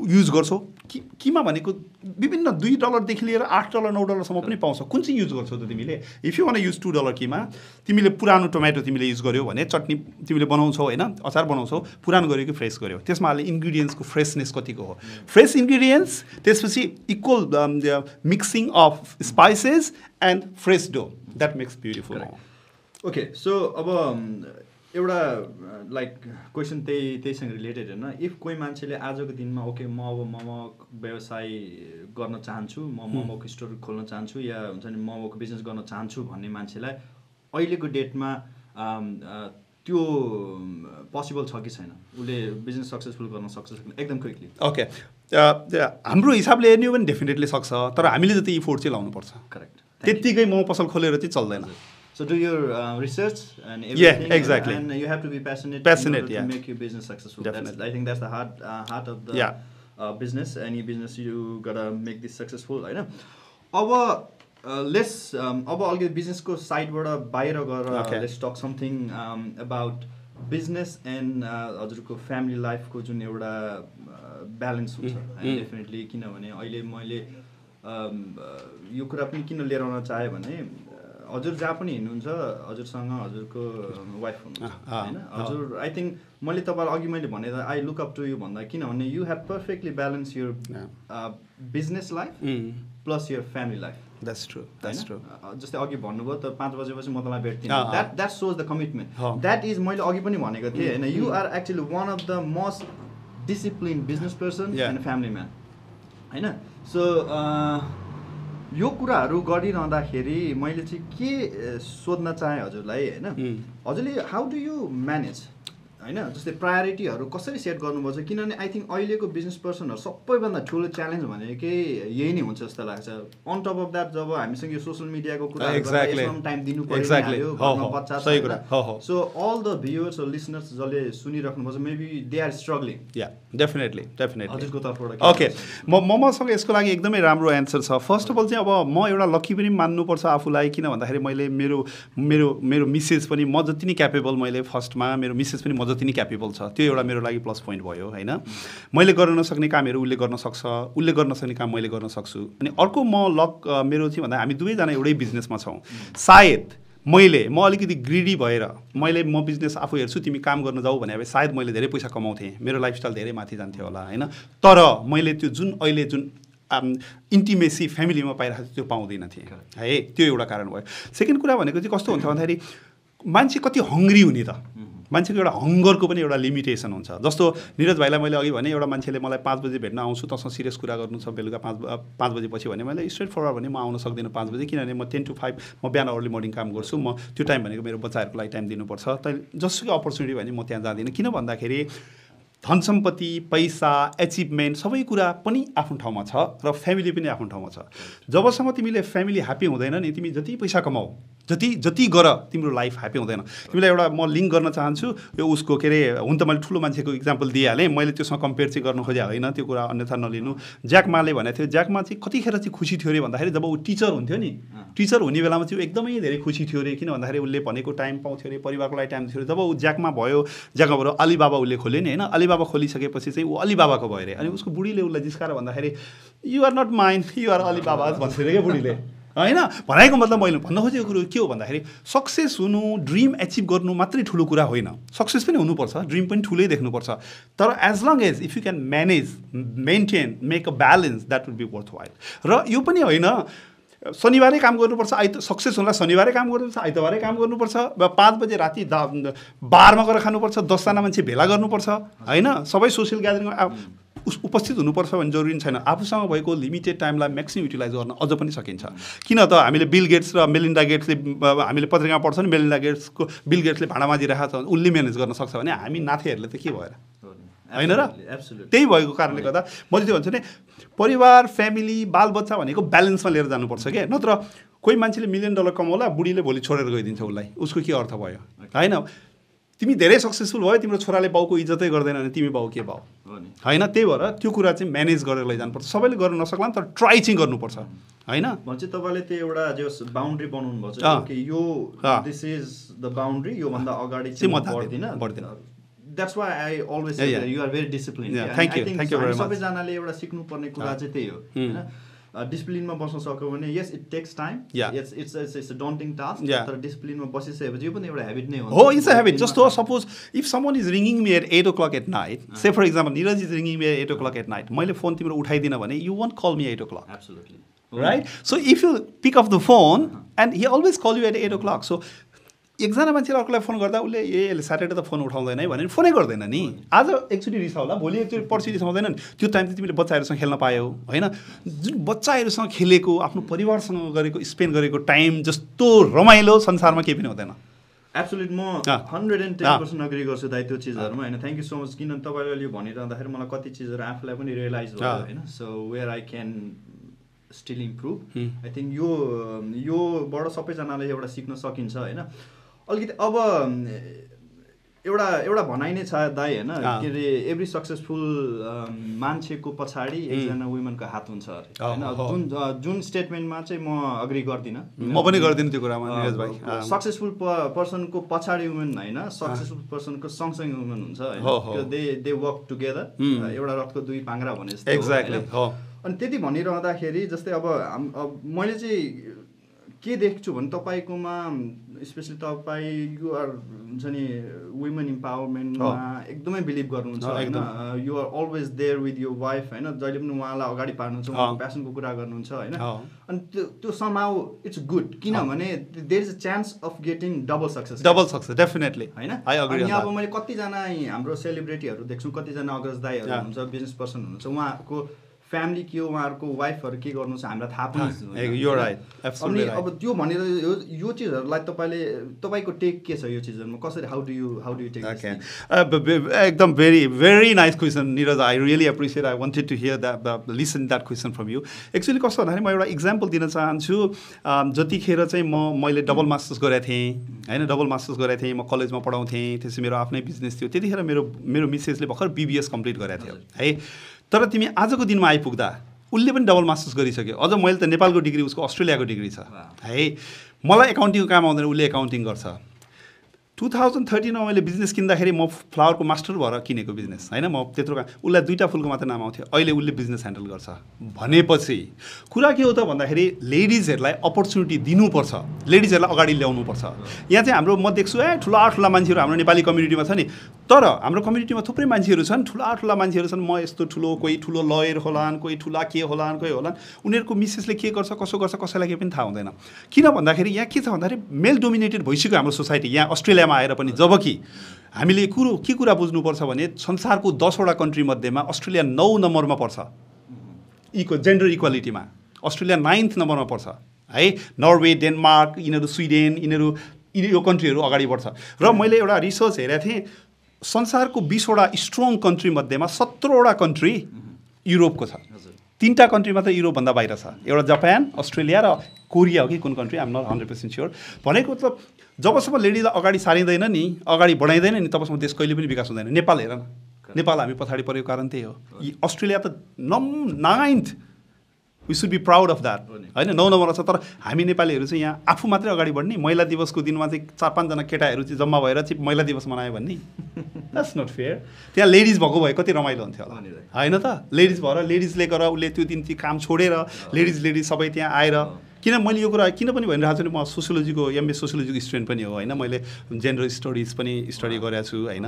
युज गर्छौ, किमा भनेको विभिन्न $2 देखि लिएर $8 $9 सम्म पनि पाउँछ। कुन चाहिँ युज गर्छौ त तिमीले? इफ यु वान युज $2 किमा, तिमीले पुरानो टोमेटो तिमीले युज गर्यौ भने चटनी तिमीले बनाउँछौ होइन, अचार बनाउँछौ, पुरानो गर्यो कि फ्रेस गर्यो, त्यसमा हाल्ने इन्ग्रिडियन्ट्सको फ्रेसनेस कतिको हो, फ्रेस इन्ग्रिडियन्ट्स, त्यसपछि equal mixing of spices and fresh dough, that makes beautiful. Okay, so अब एउटा लाइक क्वेसन त्यहीसँग रिलेटेड होइन। इफ कोही मान्छेले आजको दिनमा ओके म अब मोमो व्यवसाय गर्न चाहन्छु, म मोमोको स्टोर खोल्न चाहन्छु या हुन्छ नि मोमोको बिजनेस गर्न चाहन्छु भन्ने मान्छेलाई अहिलेको डेटमा त्यो पोसिबल छ कि छैन? उसले बिजनेस सक्सेसफुल गर्न सक्छ एकदम क्विकली? ओके, हाम्रो हिसाबले हेर्ने हो भने डेफिनेटली सक्छ, तर हामीले जति इफोर्ट चाहिँ लाउनुपर्छ। करेक्ट, त्यत्तिकै मोमो पसल खोलेर चाहिँ चल्दैन। So do your research and everything. Yeah, exactly. And you have to be passionate in order to make your business successful. Definitely. I think that's the heart of the business, any business you gotta make this successful, होइन. अब let's अब अलिकति बिजनेसको साइडबाट बाहिर गएर let's talk something about business and हजुरको family लाइफको जुन एउटा ब्यालेन्स हुन्छ डेफिनेटली. किनभने अहिले मैले यो कुरा पनि किन लिएर आउन चाहेँ भने हजुर जहाँ पनि हिँड्नुहुन्छ हजुरसँग हजुरको वाइफ हुनुहुन्छ होइन. हजुर आई थिङ्क मैले तपाईँलाई अघि मैले भने I look up to you भन्दा किनभने you have perfectly balance your business life plus your family life. That's true. That's true. जस्तै अघि भन्नुभयो त 5 बजेपछि म तपाईँलाई भेट्दिनँ. That shows the commitment. That is मैले अघि पनि भनेको थिएँ होइन. You are actually one of the most discipline business person and family man होइन. सो यो कुराहरू गरिरहँदाखेरि मैले चाहिँ के सोध्न चाहेँ हजुरलाई होइन. हजुरले हाउ डु यु म्यानेज होइन. जस्तै प्रायोरिटीहरू कसरी सेट गर्नुपर्छ. किनभने आई थिङ्क अहिलेको बिजनेस पर्सनहरू सबैभन्दा ठुलो च्यालेन्ज भनेकै यही नै हुन्छ जस्तो लाग्छ. अन टप अफ द्याट जब हामीसँग यो सोसियल मिडियाको कुरा टाइम दिनु पर्यो बच्चा. So all the viewers listeners जसले सुनिराख्नुपर्छ maybe they are struggling. Definitely हजुरको तर्फबाट. ओके मसँग यसको लागि एकदमै राम्रो एन्सर छ. फर्स्ट अफ अल चाहिँ अब म एउटा लकी पनि मान्नुपर्छ आफूलाई. किन भन्दाखेरि मैले मेरो मिसेस पनि म जति नै क्यापेबल, मैले फर्स्टमा मेरो मिसेस पनि म जति नै क्यापेबल छ, त्यो एउटा मेरो लागि प्लस पोइन्ट भयो होइन. मैले गर्न नसक्ने कामहरू उसले गर्न सक्छ, उसले गर्न सक्ने काम मैले गर्न सक्छु. अनि अर्को म लक मेरो चाहिँ भन्दा हामी दुवैजना एउटै बिजनेसमा छौँ. सायद म अलिकति ग्रिडी भएर म बिजनेस आफू हेर्छु तिमी काम गर्न जाऊ भने सायद मैले धेरै पैसा कमाउँथेँ, मेरो लाइफस्टाइल धेरै माथि जान्थ्यो होला होइन. तर मैले त्यो जुन अहिले जुन इन्टिमेसी फ्यामिलीमा पाइरहेको थियो त्यो पाउँदैन थिएँ है. त्यो एउटा कारण भयो. सेकेन्ड कुरा भनेको चाहिँ कस्तो हुन्छ भन्दाखेरि मान्छे कति हङ्ग्री हुने त. मान्छेको एउटा हङ्गरको पनि एउटा लिमिटेसन हुन्छ. जस्तो निरज भाइलाई मैले अघि भने एउटा मान्छेले मलाई 5 बजे भेट्न आउँछु, तसँग सिरियस कुरा गर्नु छ बेलुका 5 बजेपछि भने मैले स्ट्रेट फरवर्ड भने म आउन सक्दिनँ 5 बजे. किनभने म 10 to 5 म बिहान अर्ली मर्निङ काम गर्छु. म त्यो टाइम भनेको मेरो बच्चाहरूको लागि टाइम दिनुपर्छ. जसुकै अपर्च्युनिटी भने म त्यहाँ जाँदिनँ. किन भन्दाखेरि धन सम्पत्ति, पैसा, एचिभमेन्ट सबै कुरा पनि आफ्नो ठाउँमा छ र फ्यामिली पनि आफ्नो ठाउँमा छ. जबसम्म तिमीले फ्यामिली ह्याप्पी हुँदैन नि तिमी जति पैसा कमाऊ, जति गर, तिम्रो लाइफ ह्याप्पी हुँदैन. तिमीलाई एउटा म लिङ्क गर्न चाहन्छु यो उसको के अरे, हुन त मैले ठुलो मान्छेको इक्जाम्पल दिइहालेँ, मैले त्योसँग कम्पेयर चाहिँ गर्न खोजेँ होइन, त्यो कुरा अन्यथा नलिनु. ज्याक माले भनेको थियो, ज्याक मा चाहिँ कतिखेर चाहिँ खुसी थियो अरे भन्दाखेरि जब ऊ टिचर हुन्थ्यो नि, टिचर हुने बेलामा चाहिँ एकदमै धेरै खुसी थियो अरे. किन भन्दाखेरि उसले भनेको टाइम पाउँथ्यो अरे, परिवारको लागि टाइम थियो अरे. जब ऊ ज्याकमा भयो अलिबाबा उसले खोल्यो नि होइन, अलिबाबा खोलिसकेपछि चाहिँ ऊ अलिबाबाको भयो अरे. अनि उसको बुढीले उसलाई जिस्काएर भन्दाखेरि you are not mind, you are Alibaba भन्थ्यो अरे क्या बुढीले होइन. भनेको मतलब मैले भन्न खोजेको कुरो के हो भन्दाखेरि सक्सेस हुनु, ड्रिम एचिभ गर्नु मात्रै ठुलो कुरा होइन. सक्सेस पनि हुनुपर्छ, ड्रिम पनि ठुलै देख्नुपर्छ. तर as long as if you can manage, maintain, make a balance, that would be worthwhile. र यो पनि होइन शनिबारै काम गर्नुपर्छ, सक्सेस हुनलाई शनिबारै काम गर्नुपर्छ, आइतबारै काम गर्नुपर्छ, 5 बजे राति बारमा गएर खानुपर्छ, 10जना मान्छे भेला गर्नुपर्छ होइन, सबै सोसियल ग्यादरिङ उपस्थित हुनुपर्छ भन्ने जरुरी छैन. आफूसँग भएको लिमिटेड टाइमलाई म्याक्सिमम युटिलाइज गर्न अझ पनि सकिन्छ. किन त हामीले बिल गेट्स र मेलिन्डा गेट्सले, हामीले पत्रिकामा पढ्छ नि मेलिन्डा गेट्सको, बिल गेट्सले भाँडा माझिरहेको छ, उसले म्यानेज गर्न सक्छ भने हामी नाथेहरूले त के भएर होइन र. त्यही भएको कारणले गर्दा म चाहिँ भन्छु नि परिवार, फ्यामिली, बालबच्चा भनेको ब्यालेन्समा लिएर जानुपर्छ क्या. नत्र कोही मान्छेले $1 million कमाउला, बुढीले भोलि छोडेर गइदिन्छ उसलाई, उसको के अर्थ भयो होइन. तिमी धेरै सक्सेसफुल भयो, तिम्रो छोराले बाउको इज्जतै गर्दैन भने तिमी बाउ के बाउ होइन. त्यही भएर त्यो कुरा चाहिँ म्यानेज गरेर लैजानुपर्छ. सबैले गर्न नसक्ला तर ट्राई चाहिँ गर्नुपर्छ होइन. भन्छ तपाईँले त्यो एउटा जो बााउन्ड्री बनाउनु भएको छ कि यो दिस इज द बााउन्ड्री, योभन्दा अगाडि चाहिँ म बढ्दिनँ. That's why I always say you are very discipline. सबैजनाले एउटा सिक्नुपर्ने कुरा चाहिँ त्यही हो होइन. डिसिप्लिनमा बस्न सक्यो भने yes it takes time, it's a daunting task, तर डिसिप्लिनमा बसिसकेपछि यो पनि एउटा हेबिट नै हो. It's a habit. जस्तो सपोज इफ समवन इज रिङिङ me at 8 o'clock at night, say for example Niraj is रिङिङ me at 8 o'clock at night, मैले फोन तिम्रो उठाइदिन भने you won't call me 8 o'clock. Absolutely right. So if you pick up the phone and Hee always call you at 8 o'clock. So एकजना मान्छेले अर्कोलाई phone गर्दा उसले यसले स्याटरडे त फोन उठाउँदैन है भनेर फोनै गर्दैन नि. आज एकचोटि रिसाउला, भोलि एकचोटि पर्सि रिसाउँदैन नि. त्यो टाइम चाहिँ तिमीले बच्चाहरूसँग खेल्न पायौ होइन. जुन बच्चाहरूसँग खेलेको, आफ्नो परिवारसँग गरेको, स्पेन्ड गरेको टाइम जस्तो रमाइलो संसारमा केही पनि हुँदैन. एब्सोल्युट म 110% अग्री गर्छु दाइ त्यो चिजहरूमा होइन. Thank you so much. किन तपाईँले यो भनिरहँदाखेरि मलाई कति चिजहरू आफूलाई पनि रियलाइज भयो होइन. So where I can still improve. I think योबाट सबैजनाले एउटा सिक्न सकिन्छ होइन. अलिकति अब एउटा भनाइ नै छ दाइ होइन के अरे एभ्री सक्सेसफुल मान्छेको पछाडि एकजना वुमेनको हात हुन्छ अरे होइन जुन स्टेटमेन्टमा चाहिँ म अग्री गर्दिनँ म पनि गर्दिनँ त्यो कुरामा निरज भाइ सक्सेसफुल पर्सनको पछाडि वुमेन होइन सक्सेसफुल पर्सनको सँगसँगै वुमेन हुन्छ होइन दे वर्क टुगेदर एउटा रथको दुई पाङ्ग्रा भने जस्तो एक्ज्याक्टली अनि त्यति भनिरहँदाखेरि जस्तै अब मैले चाहिँ के देख्छु भने तपाईँकोमा स्पेसली तपाईँ युआर हुन्छ नि वुमेन इम्पावरमेन्टमा एकदमै बिलिभ गर्नुहुन्छ होइन युआर अलवेज देयर विथ यो वाइफ होइन जहिले पनि उहाँलाई अगाडि पार्नुहुन्छ उहाँको प्यासनको कुरा गर्नुहुन्छ होइन अनि त्यो समाउ इट्स गुड किनभने there is a chance of getting double success definitely होइन अनि अब मैले कतिजना हाम्रो सेलिब्रिटीहरू देख्छु कतिजना अग्रज दाइहरू हुनुहुन्छ बिजनेस पर्सन हुनुहुन्छ उहाँहरूको फ्यामिली के हो उहाँहरूको वाइफहरू के गर्नुहुन्छ हामीलाई थाहा पनि अनि अब त्यो भनेर यो चिजहरूलाई तपाईँको टेक के छ यो चिजहरूमा कसरी हाउ डु यु टेक एकदम very nice question Niraj I really appreciate I wanted to hear that listen that question from you actually कस्तो भन्दाखेरि म एउटा इक्जाम्पल दिन चाहन्छु जतिखेर चाहिँ मैले डबल मास्टर्स गरेको थिएँ होइन डबल मास्टर्स गरेको थिएँ म कलेजमा पढाउँथेँ त्यसपछि मेरो आफ्नै बिजनेस थियो त्यतिखेर मेरो मिसेसले भर्खर BBS कम्प्लिट गरेको थियो है तर तिमी आजको दिनमा आइपुग्दा उसले पनि डबल मास्टर्स गरिसक्यो अझ मैले त नेपालको डिग्री उसको अस्ट्रेलियाको डिग्री छ है मलाई एकाउन्टिङको काम आउँदैन उसले एकाउन्टिङ गर्छ 2013मा मैले बिजनेस किन्दाखेरि म फ्लावरको मास्टर भएर किनेको बिजनेस होइन म त्यत्रो उसलाई 2टा फुलको मात्र नाम आउँथ्यो अहिले उसले बिजनेस ह्यान्डल गर्छ भनेपछि कुरा के हो त भन्दाखेरि लेडिजहरूलाई अपर्च्युनिटी दिनुपर्छ लेडिजहरूलाई अगाडि ल्याउनुपर्छ यहाँ चाहिँ हाम्रो म देख्छु ठुला मान्छेहरू हाम्रो नेपाली कम्युनिटीमा छ नि तर हाम्रो कम्युनिटीमा थुप्रै मान्छेहरू छन् ठुला मान्छेहरू छन् म यस्तो ठुलो कोही ठुलो लयर होलान् कोही ठुला के होलान् कोही होलान् उनीहरूको मिसेसले के गर्छ कसो गर्छ कसैलाई केही पनि थाहा हुँदैन किन भन्दाखेरि यहाँ के छ भन्दाखेरि मेल डोमिनेटेड भइसक्यो हाम्रो सोसाइटी यहाँ अस्ट्रेलियामा आएर पनि जबकि हामीले के कुरा बुझ्नुपर्छ भने संसारको 10वटा कन्ट्री मध्येमा अस्ट्रेलिया 9 नम्बरमा पर्छ जेन्डर इक्वालिटीमा अस्ट्रेलिया 9th नम्बरमा पर्छ है नर्वे डेनमार्क यिनीहरू स्विडेन यो कन्ट्रीहरू अगाडि बढ्छ र मैले एउटा रिसर्च हेरेको थिएँ संसारको 20वटा स्ट्रङ कन्ट्री मध्येमा 17वटा कन्ट्री युरोपको छ 3टा कन्ट्री मात्र युरोपभन्दा बाहिर छ एउटा जापान अस्ट्रेलिया र कोरिया हो कि कुन कन्ट्री आइम नट 100% स्योर भनेको मतलब जबसम्म लेडीलाई अगाडि सारिँदैन नि अगाडि बढाइँदैन नि तबसम्म देश कहिले पनि विकास हुँदैन नेपाल हेर न नेपाल हामी पछाडि परेको कारण त्यही हो अस्ट्रेलिया त 9th we should be proud of that होइन 9 नम्बरमा छ तर हामी नेपालीहरू चाहिँ यहाँ आफू मात्रै अगाडि बढ्ने महिला दिवसको दिनमा चाहिँ 4-5 जना केटाहरू चाहिँ जम्मा भएर चाहिँ महिला दिवस मनायो भन्ने द्याट्स नट फेयर त्यहाँ लेडिज भएको भए कति रमाइलो हुन्थ्यो होला होइन त लेडिज भएर लेडिजले गर उसले त्यो दिन चाहिँ काम छोडेर लेडिज सबै त्यहाँ आएर किन मैले यो कुरा किन पनि भनिरहेको छु भने म सोसियोलोजीको MA सोसियोलोजीको स्टुडेन्ट पनि हो होइन मैले जेन्डर स्टडिज पनि स्टडी गरेको छु होइन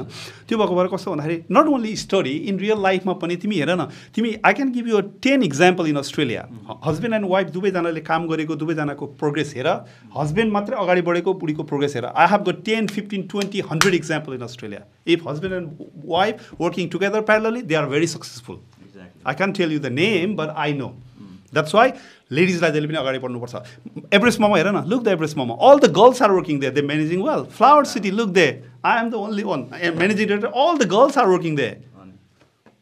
त्यो भएको भएर कस्तो भन्दाखेरि not only study in real लाइफमा पनि तिमी हेर न तिमी I can give you 10 example in Australia husband and wife दुवैजनाले काम गरेको दुवैजनाको प्रोग्रेस हेर हस्बेन्ड मात्रै अगाडि बढेको बुढीको प्रोग्रेस हेर I have got 10, 15, 20, 100 example in Australia if husband and wife working together parallelly they are very successful I can tell you the name but I know that's why लेडिजलाई जहिले पनि अगाडि बढ्नुपर्छ एभरेस्ट मोमो हेर न look the Everest momo all the girls are working there they managing well flower city look they I am the only one managing director all the girls are working there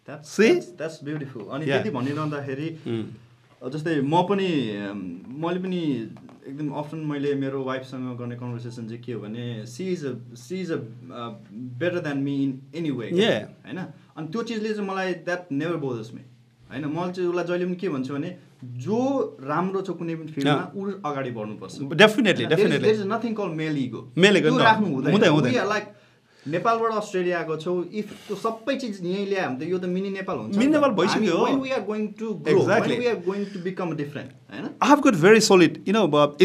that's beautiful अनि त्यति भनिरहँदाखेरि जस्तै मैले पनि एकदम often मैले मेरो वाइफसँग गर्ने कन्भर्सेसन चाहिँ के हो भने she is a better than me in any way होइन अनि त्यो चिजले चाहिँ मलाई द्याट नेभर बोदर्स मी होइन मैले चाहिँ उसलाई जहिले पनि के भन्छु भने जो राम्रो छ कुनै पनि फिल्डमा ऊ अगाडि बढ्नुपर्छ definitely there is nothing call male ego राख्नु हुँदैन लाइक नेपालबाट अस्ट्रेलिया गएको छौ इफ त्यो सबै चिज यहीँ ल्यायो भने त यो त मिनी नेपाल हुन्छ मिनी नेपाल भइसक्यो when we are going to grow when we are going to become different हैन I have got very solid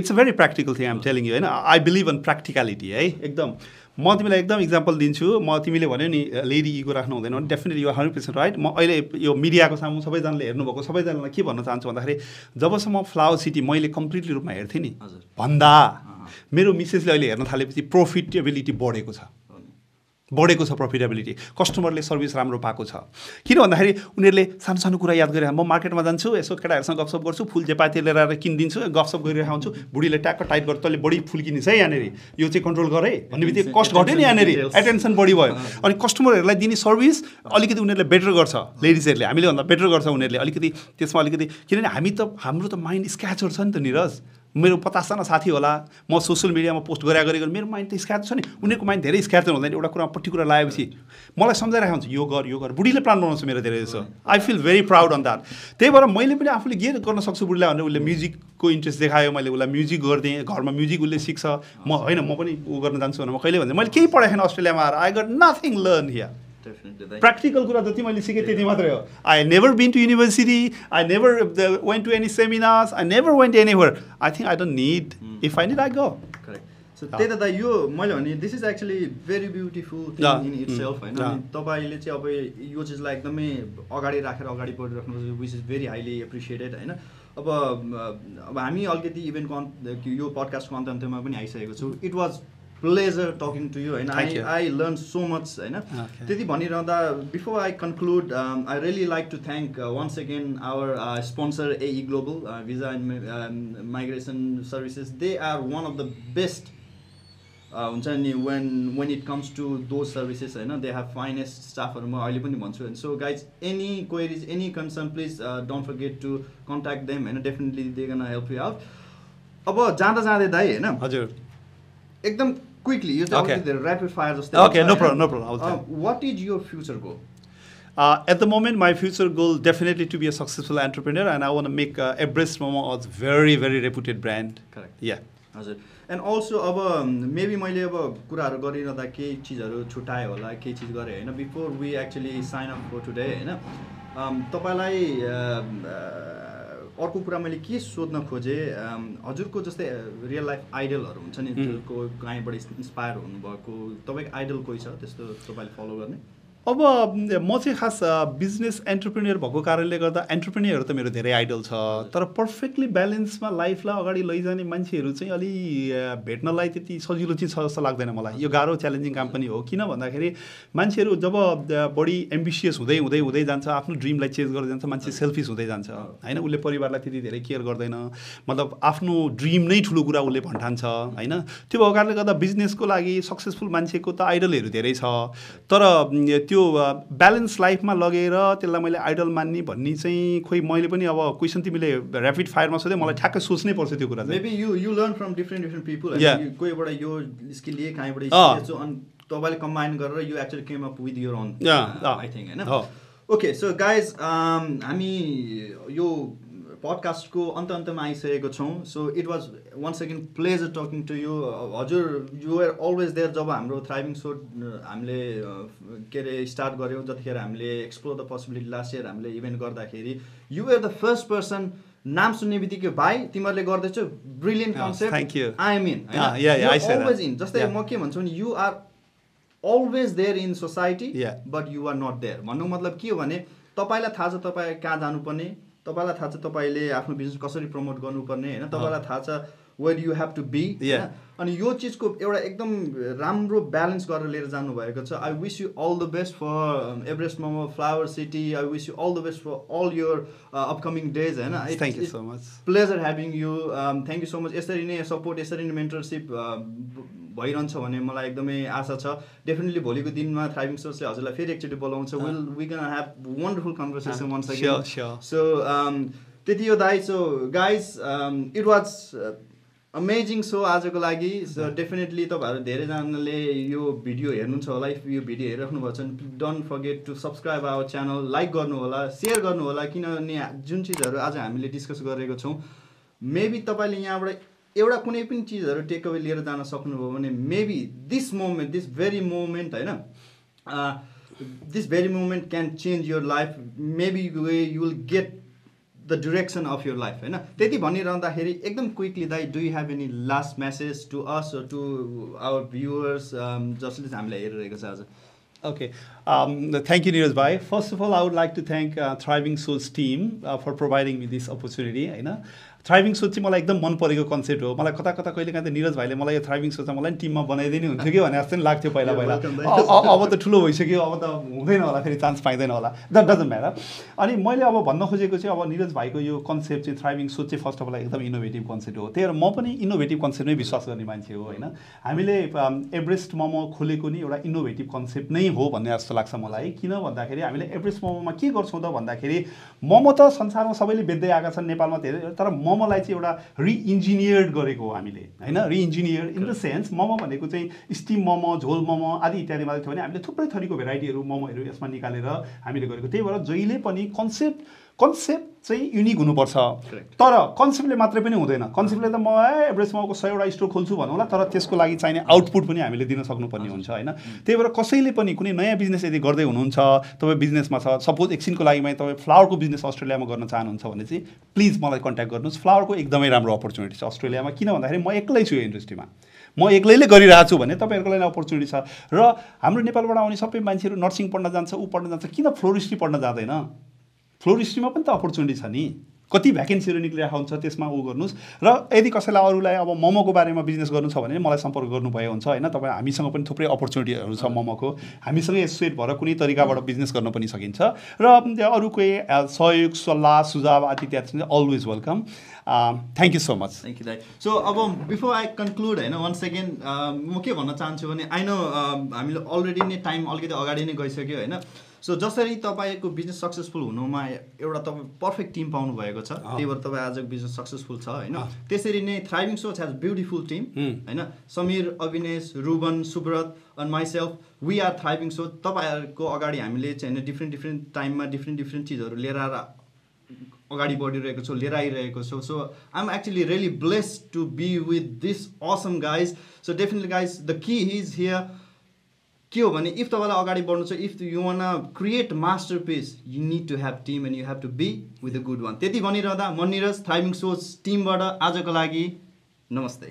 it's a very practical thing I'm telling you हैन I believe in practicality है एकदम म तिमीलाई एकदम example दिन्छु म तिमीले भन्यो नि लेडी इगो राख्नु हुँदैन भने डेफिनेटली यु 100% राइट म अहिले यो मिडियाको सामु सबैजनाले हेर्नुभएको सबैजनालाई के भन्न चाहन्छु भन्दाखेरि जबसम्म फ्लावर सिटी मैले कम्प्लिटली रूपमा हेर्थेँ नि भन्दा मेरो मिसेसले अहिले हेर्न थालेपछि प्रफिटेबिलिटी बढेको छ प्रफिटेबिलिटी कस्टमरले सर्भिस राम्रो पाएको छ किन भन्दाखेरि उनीहरूले सानो सानो कुरा याद गरेर म मार्केटमा जान्छु यसो केटाहरूसँग गफसप गर्छु फुल चेपाती लिएर आएर किनिदिन्छु गफसप गरिरहेको हुन्छु बुढीले ट्याक्क टाइट गरेर तैँले बढी फुल किनिस् है यहाँनिर यो चाहिँ कन्ट्रोल गर है भन्ने बित्तिकै कस्ट घट्यो नि यहाँनिर एटेन्सन बढी भयो अनि कस्टमरहरूलाई दिने सर्भिस अलिकति उनीहरूले बेटर गर्छ लेडिजहरूले हामीले भन्दा बेटर गर्छ उनीहरूले अलिकति त्यसमा अलिकति किनभने हाम्रो त माइन्ड स्क्याचर छ नि त निरज मेरो 50जना साथी होला, म सोसियल मिडियामा पोस्ट गरेको मेरो माइन्ड त स्क्याच छ नि, उनीहरूको माइन्ड धेरै स्क्याच हुँदैन। एउटा कुरा पर्टिकुलर लगाएपछि मलाई सम्झाइरहेको हुन्छ यो गर बुढीले प्लान बनाउँछ मेरो धेरै जस्तो। I feel very proud on that. त्यही भएर मैले पनि आफूले के गर्न सक्छु बुढीलाई भनेर उसले म्युजिकको इन्ट्रेस्ट देखायो, मैले उसलाई म्युजिक गरिदिएँ, घरमा म्युजिक उसले सिक्छ, म पनि ऊ गर्न जान्छु भनेर म कहिले भन्छु मैले केही पढाएन अस्ट्रेलियामा आएर। I got nothing learn here. Practical कुरा जति मैले सिकेँ त्यति मात्रै हो। I never been to university, I never went to any seminars, I never went anywhere. I think I don't need, if I need I go. Correct. So त्यही त यो मैले भने this is actually very beautiful thing in itself होइन। तपाईँले चाहिँ अब यो चिजलाई एकदमै अगाडि राखेर अगाडि बढिराख्नु which is very highly appreciated होइन। अब हामी अलिकति इभेन्ट यो पडकास्टको अन्त्यमा पनि आइसकेको छु। It was pleasure talking to you and I learned so much होइन। त्यति भनिरहँदा before I conclude I really like to thank once again our sponsor AE Global Visa and Migration Services. They are one of the best हुन्छ नि when it comes to those services होइन। They have finest staffहरू म अहिले पनि भन्छु। And so guys, any queries, any concern, please don't forget to contact them होइन। Definitely they gonna help you out। अब जाँदै दाइ होइन हजुर एकदम quickly, you tell me the rapid fire just okay, no problem. What is your future goal? At the moment, my future goal definitely to be a successful entrepreneur, and I want to make Everest Momo a very, very reputed brand. Correct. Yeah. हजुर। And also अब maybe मैले अब कुराहरू गरिरहँदा केही चिजहरू छुटाएँ होला, केही चिज गरेँ होइन। Before we actually sign up for today होइन, तपाईँलाई अर्को कुरा मैले के सोध्न खोजेँ, हजुरको जस्तै रियल लाइफ आइडलहरू हुन्छ नि, को कहीँबाट इन्सपायर हुनुभएको तपाईँको आइडल कोही छ त्यस्तो तपाईँले फलो गर्ने? अब म चाहिँ खास बिजनेस एन्टरप्रेन्योर भएको कारणले गर्दा एन्टरप्रेन्योरहरू त मेरो धेरै आइडल छ, तर पर्फेक्टली ब्यालेन्समा लाइफलाई अगाडि लैजाने मान्छेहरू चाहिँ अलि भेट्नलाई त्यति सजिलो चाहिँ छ जस्तो लाग्दैन मलाई। यो गाह्रो च्यालेन्जिङ काम पनि हो, किन भन्दाखेरि मान्छेहरू जब बढी एम्बिसियस हुँदै हुँदै हुँदै जान्छ, आफ्नो ड्रिमलाई चेज गर्दै जान्छ, मान्छे सेल्फिस हुँदै जान्छ होइन। उसले परिवारलाई त्यति धेरै केयर गर्दैन, मतलब आफ्नो ड्रिम नै ठुलो कुरा उसले भन्ठान्छ होइन। त्यो भएको कारणले गर्दा बिजनेसको लागि सक्सेसफुल मान्छेको त आइडलहरू धेरै छ, तर त्यो ब्यालेन्स लाइफमा लगेर त्यसलाई मैले आइडल मान्ने भन्ने चाहिँ खोइ मैले पनि अब क्वेसन तिमीले ऱ्यापिड फायरमा सोधे मलाई ठ्याक्कै सोच्नै पर्छ त्यो कुरा चाहिँ। Maybe you learn from different people, कोहीबाट यो स्किल लिए कहीँबाट सिकेछु अनि तपाईँले कम्बाइन गरेर you actually came up with your own I think होइन। ओके सो गाइज हामी यो पडकास्टको अन्तमा आइसकेको छौँ। So it was once again pleasure talking to you. हजुर यु आर अलवेज देयर जब हाम्रो थ्राइभिङ सो हामीले के अरे स्टार्ट गऱ्यौँ, जतिखेर हामीले explore the possibility last year हामीले इभेन्ट गर्दाखेरि you are the first person नाम सुन्ने बित्तिकै भाइ तिमीहरूले गर्दैछौ brilliant concept, I am in always in. जस्तै म के भन्छु भने you are always there in society but you are not there. भन्नुको मतलब के हो भने तपाईँलाई थाहा छ तपाईँ कहाँ जानुपर्ने, तपाईँलाई थाहा छ तपाईँले आफ्नो बिजनेस कसरी प्रमोट गर्नुपर्ने होइन, तपाईँलाई थाहा छ where you have to be. अनि यो चिजको एउटा एकदम राम्रो ब्यालेन्स गरेर लिएर जानुभएको छ। I wish you all the best for Everest momo flower city. I wish you all the best for all your upcoming days होइन। Thank you so much, pleasure having you. Thank you so much. यसरी नै support, यसरी नै mentorship भइरहन्छ भने मलाई एकदमै आशा छ। डेफिनेटली भोलिको दिनमा थ्राइभिङ सोर्सले हजुरलाई फेरि एकचोटि बोलाउँछ। We can have wonderful conversation once again. So त्यति हो दाइ। So guys it was amazing so आजको लागि। सो डेफिनेटली तपाईँहरू धेरैजनाले यो भिडियो हेर्नुहुन्छ होला, इफ यो भिडियो हेरिराख्नु भएको छ भने don't forget to subscribe our channel, like गर्नु होला, सेयर गर्नु होला, किनभने जुन चिजहरू आज हामीले डिस्कस गरेको छौँ मेबी तपाईँले यहाँबाट एउटा कुनै पनि चिजहरू टेक अवे लिएर जान सक्नुभयो भने maybe this moment, this very moment होइन, this very moment can change your life. Maybe way you will get the direction of your life होइन। त्यति भनिरहँदाखेरि एकदम क्विकली दाइ, do you have any last message to us to our viewers जसले हामीलाई हेरिरहेको छ आज? Okay, thank you Neeraj bhai. First of all, I would like to thank Thriving Souls team for providing me this opportunity होइन। Thriving सोच चाहिँ मलाई एकदम मन परेको कन्सेप्ट हो। मलाई कता कता कहिले काहीँ त निरज भाइले मलाई यो थ्राइभिङ सोच मलाई टिममा बनाइदिने हुन्थ्यो कि भने जस्तो नि लाग्थ्यो पहिला पहिला। अब त ठुलो भइसक्यो, अब त हुँदैन होला, फेरि चान्स पाइँदैन होला, द्याट डजन्ट म्याटर। अनि मैले अब भन्न खोजेको चाहिँ अब निरज भाइको यो कन्सेप्ट चाहिँ थ्राइभिङ सोच चाहिँ फर्स्ट अफ अल एकदम इनोभेटिभ कन्सेप्ट हो। त्यही भएर म पनि इनोभेटिभ कन्सेप्टमै विश्वास गर्ने मान्छे हो होइन। हामीले एभरेस्ट मोमो खोलेको नि एउटा इनोभेटिभ कन्सेप्ट नै हो भन्ने जस्तो जस्तो लाग्छ मलाई। किन भन्दाखेरि हामीले एभरेस्ट मोमोमा के गर्छौँ त भन्दाखेरि मोमो त संसारमा सबैले बेच्दै आएका छन्, नेपालमा धेरै, तर मोमोलाई चाहिँ एउटा रिइन्जिनियर्ड गरेको हो हामीले होइन। रिइन्जिनियर्ड इन द सेन्स मोमो भनेको चाहिँ स्टिम मोमो, झोल मोमो आदि इत्यादिमा थियो भने हामीले थुप्रै थरीको भेराइटीहरू मोमोहरू यसमा निकालेर हामीले गरेको। त्यही भएर जहिले पनि कन्सेप्ट चाहिँ युनिक हुनुपर्छ। तर कन्सेप्टले मात्रै पनि हुँदैन। कन्सेप्टले त म एभरेस्ट मोमोको 100वटा स्टोर खोल्छु भनौँला, तर त्यसको लागि चाहिने आउटपुट पनि हामीले दिन सक्नुपर्ने हुन्छ होइन। त्यही भएर कसैले पनि कुनै नयाँ बिजनेस यदि गर्दै हुनुहुन्छ, तपाईँ बिजनेसमा छ, सपोज एकछिनको लागि तपाईँ फ्लावरको बिजनेस अस्ट्रेलियामा गर्न चाहनुहुन्छ भने चाहिँ प्लिज मलाई कन्ट्याक्ट गर्नुहोस्। फ्लावरको एकदमै राम्रो अपर्च्युनिटी छ अस्ट्रेलियामा। किन भन्दाखेरि म एक्लै छु यो इन्डस्ट्रीमा, म एक्लैले गरिरहेको छु भने तपाईँहरूको लागि अपर्च्युनिटी छ। र हाम्रो नेपालबाट आउने सबै मान्छेहरू नर्सिङ पढ्न जान्छ, पढ्न जान्छ, किन फ्लोरिस्ट्री पढ्न जाँदैन? फ्लोरिस्ट्रीमा पनि त अपर्च्युनिटी छ नि, कति भ्याकेन्सीहरू निक्लिरहेको हुन्छ, त्यसमा गर्नुहोस्। र यदि कसैलाई अरूलाई अब मोमोको बारेमा बिजनेस गर्नु छ भने मलाई सम्पर्क गर्नुभयो हुन्छ होइन। तपाईँ हामीसँग पनि थुप्रै अपर्च्युनिटीहरू छ मोमोको, हामीसँग एसोसिएट भएर कुनै तरिकाबाट बिजनेस गर्न पनि सकिन्छ। र अरू कोही सहयोग, सल्लाह, सुझाव आदि इत्यादि always welcome. Thank you so much. Thank you दाइ। सो अब बिफोर आई कन्क्लुड होइन, वान सेकेन्ड म के भन्न चाहन्छु भने आई नो हामीले अलरेडी नै टाइम अलिकति अगाडि नै गइसक्यो होइन। सो जसरी तपाईँको बिजनेस सक्सेसफुल हुनुमा एउटा तपाईँ पर्फेक्ट टिम पाउनु भएको छ, त्यही भएर तपाईँ आजको बिजनेस सक्सेसफुल छ होइन। त्यसरी नै थ्राइभिङ सोच हेज ब्युटिफुल टिम होइन। Samir, Avinesh, Ruban, Subrat and myself, we are thriving Soch. तपाईँहरूको अगाडि हामीले चाहिँ डिफ्रेन्ट टाइममा डिफ्रेन्ट चिजहरू लिएर अगाडि बढिरहेको छौँ, लिएर आइरहेको छौँ। So I am actually really blessed to be with this awesome guys. So definitely guys the key is here. के हो भने इफ तपाईँलाई अगाडि बढ्नु छ, if you want create masterpiece, you need to have team and you have to be with a good one. त्यति भनिरहँदा म निरज थ्राइभिङ सोच टिमबाट आजको लागि नमस्ते।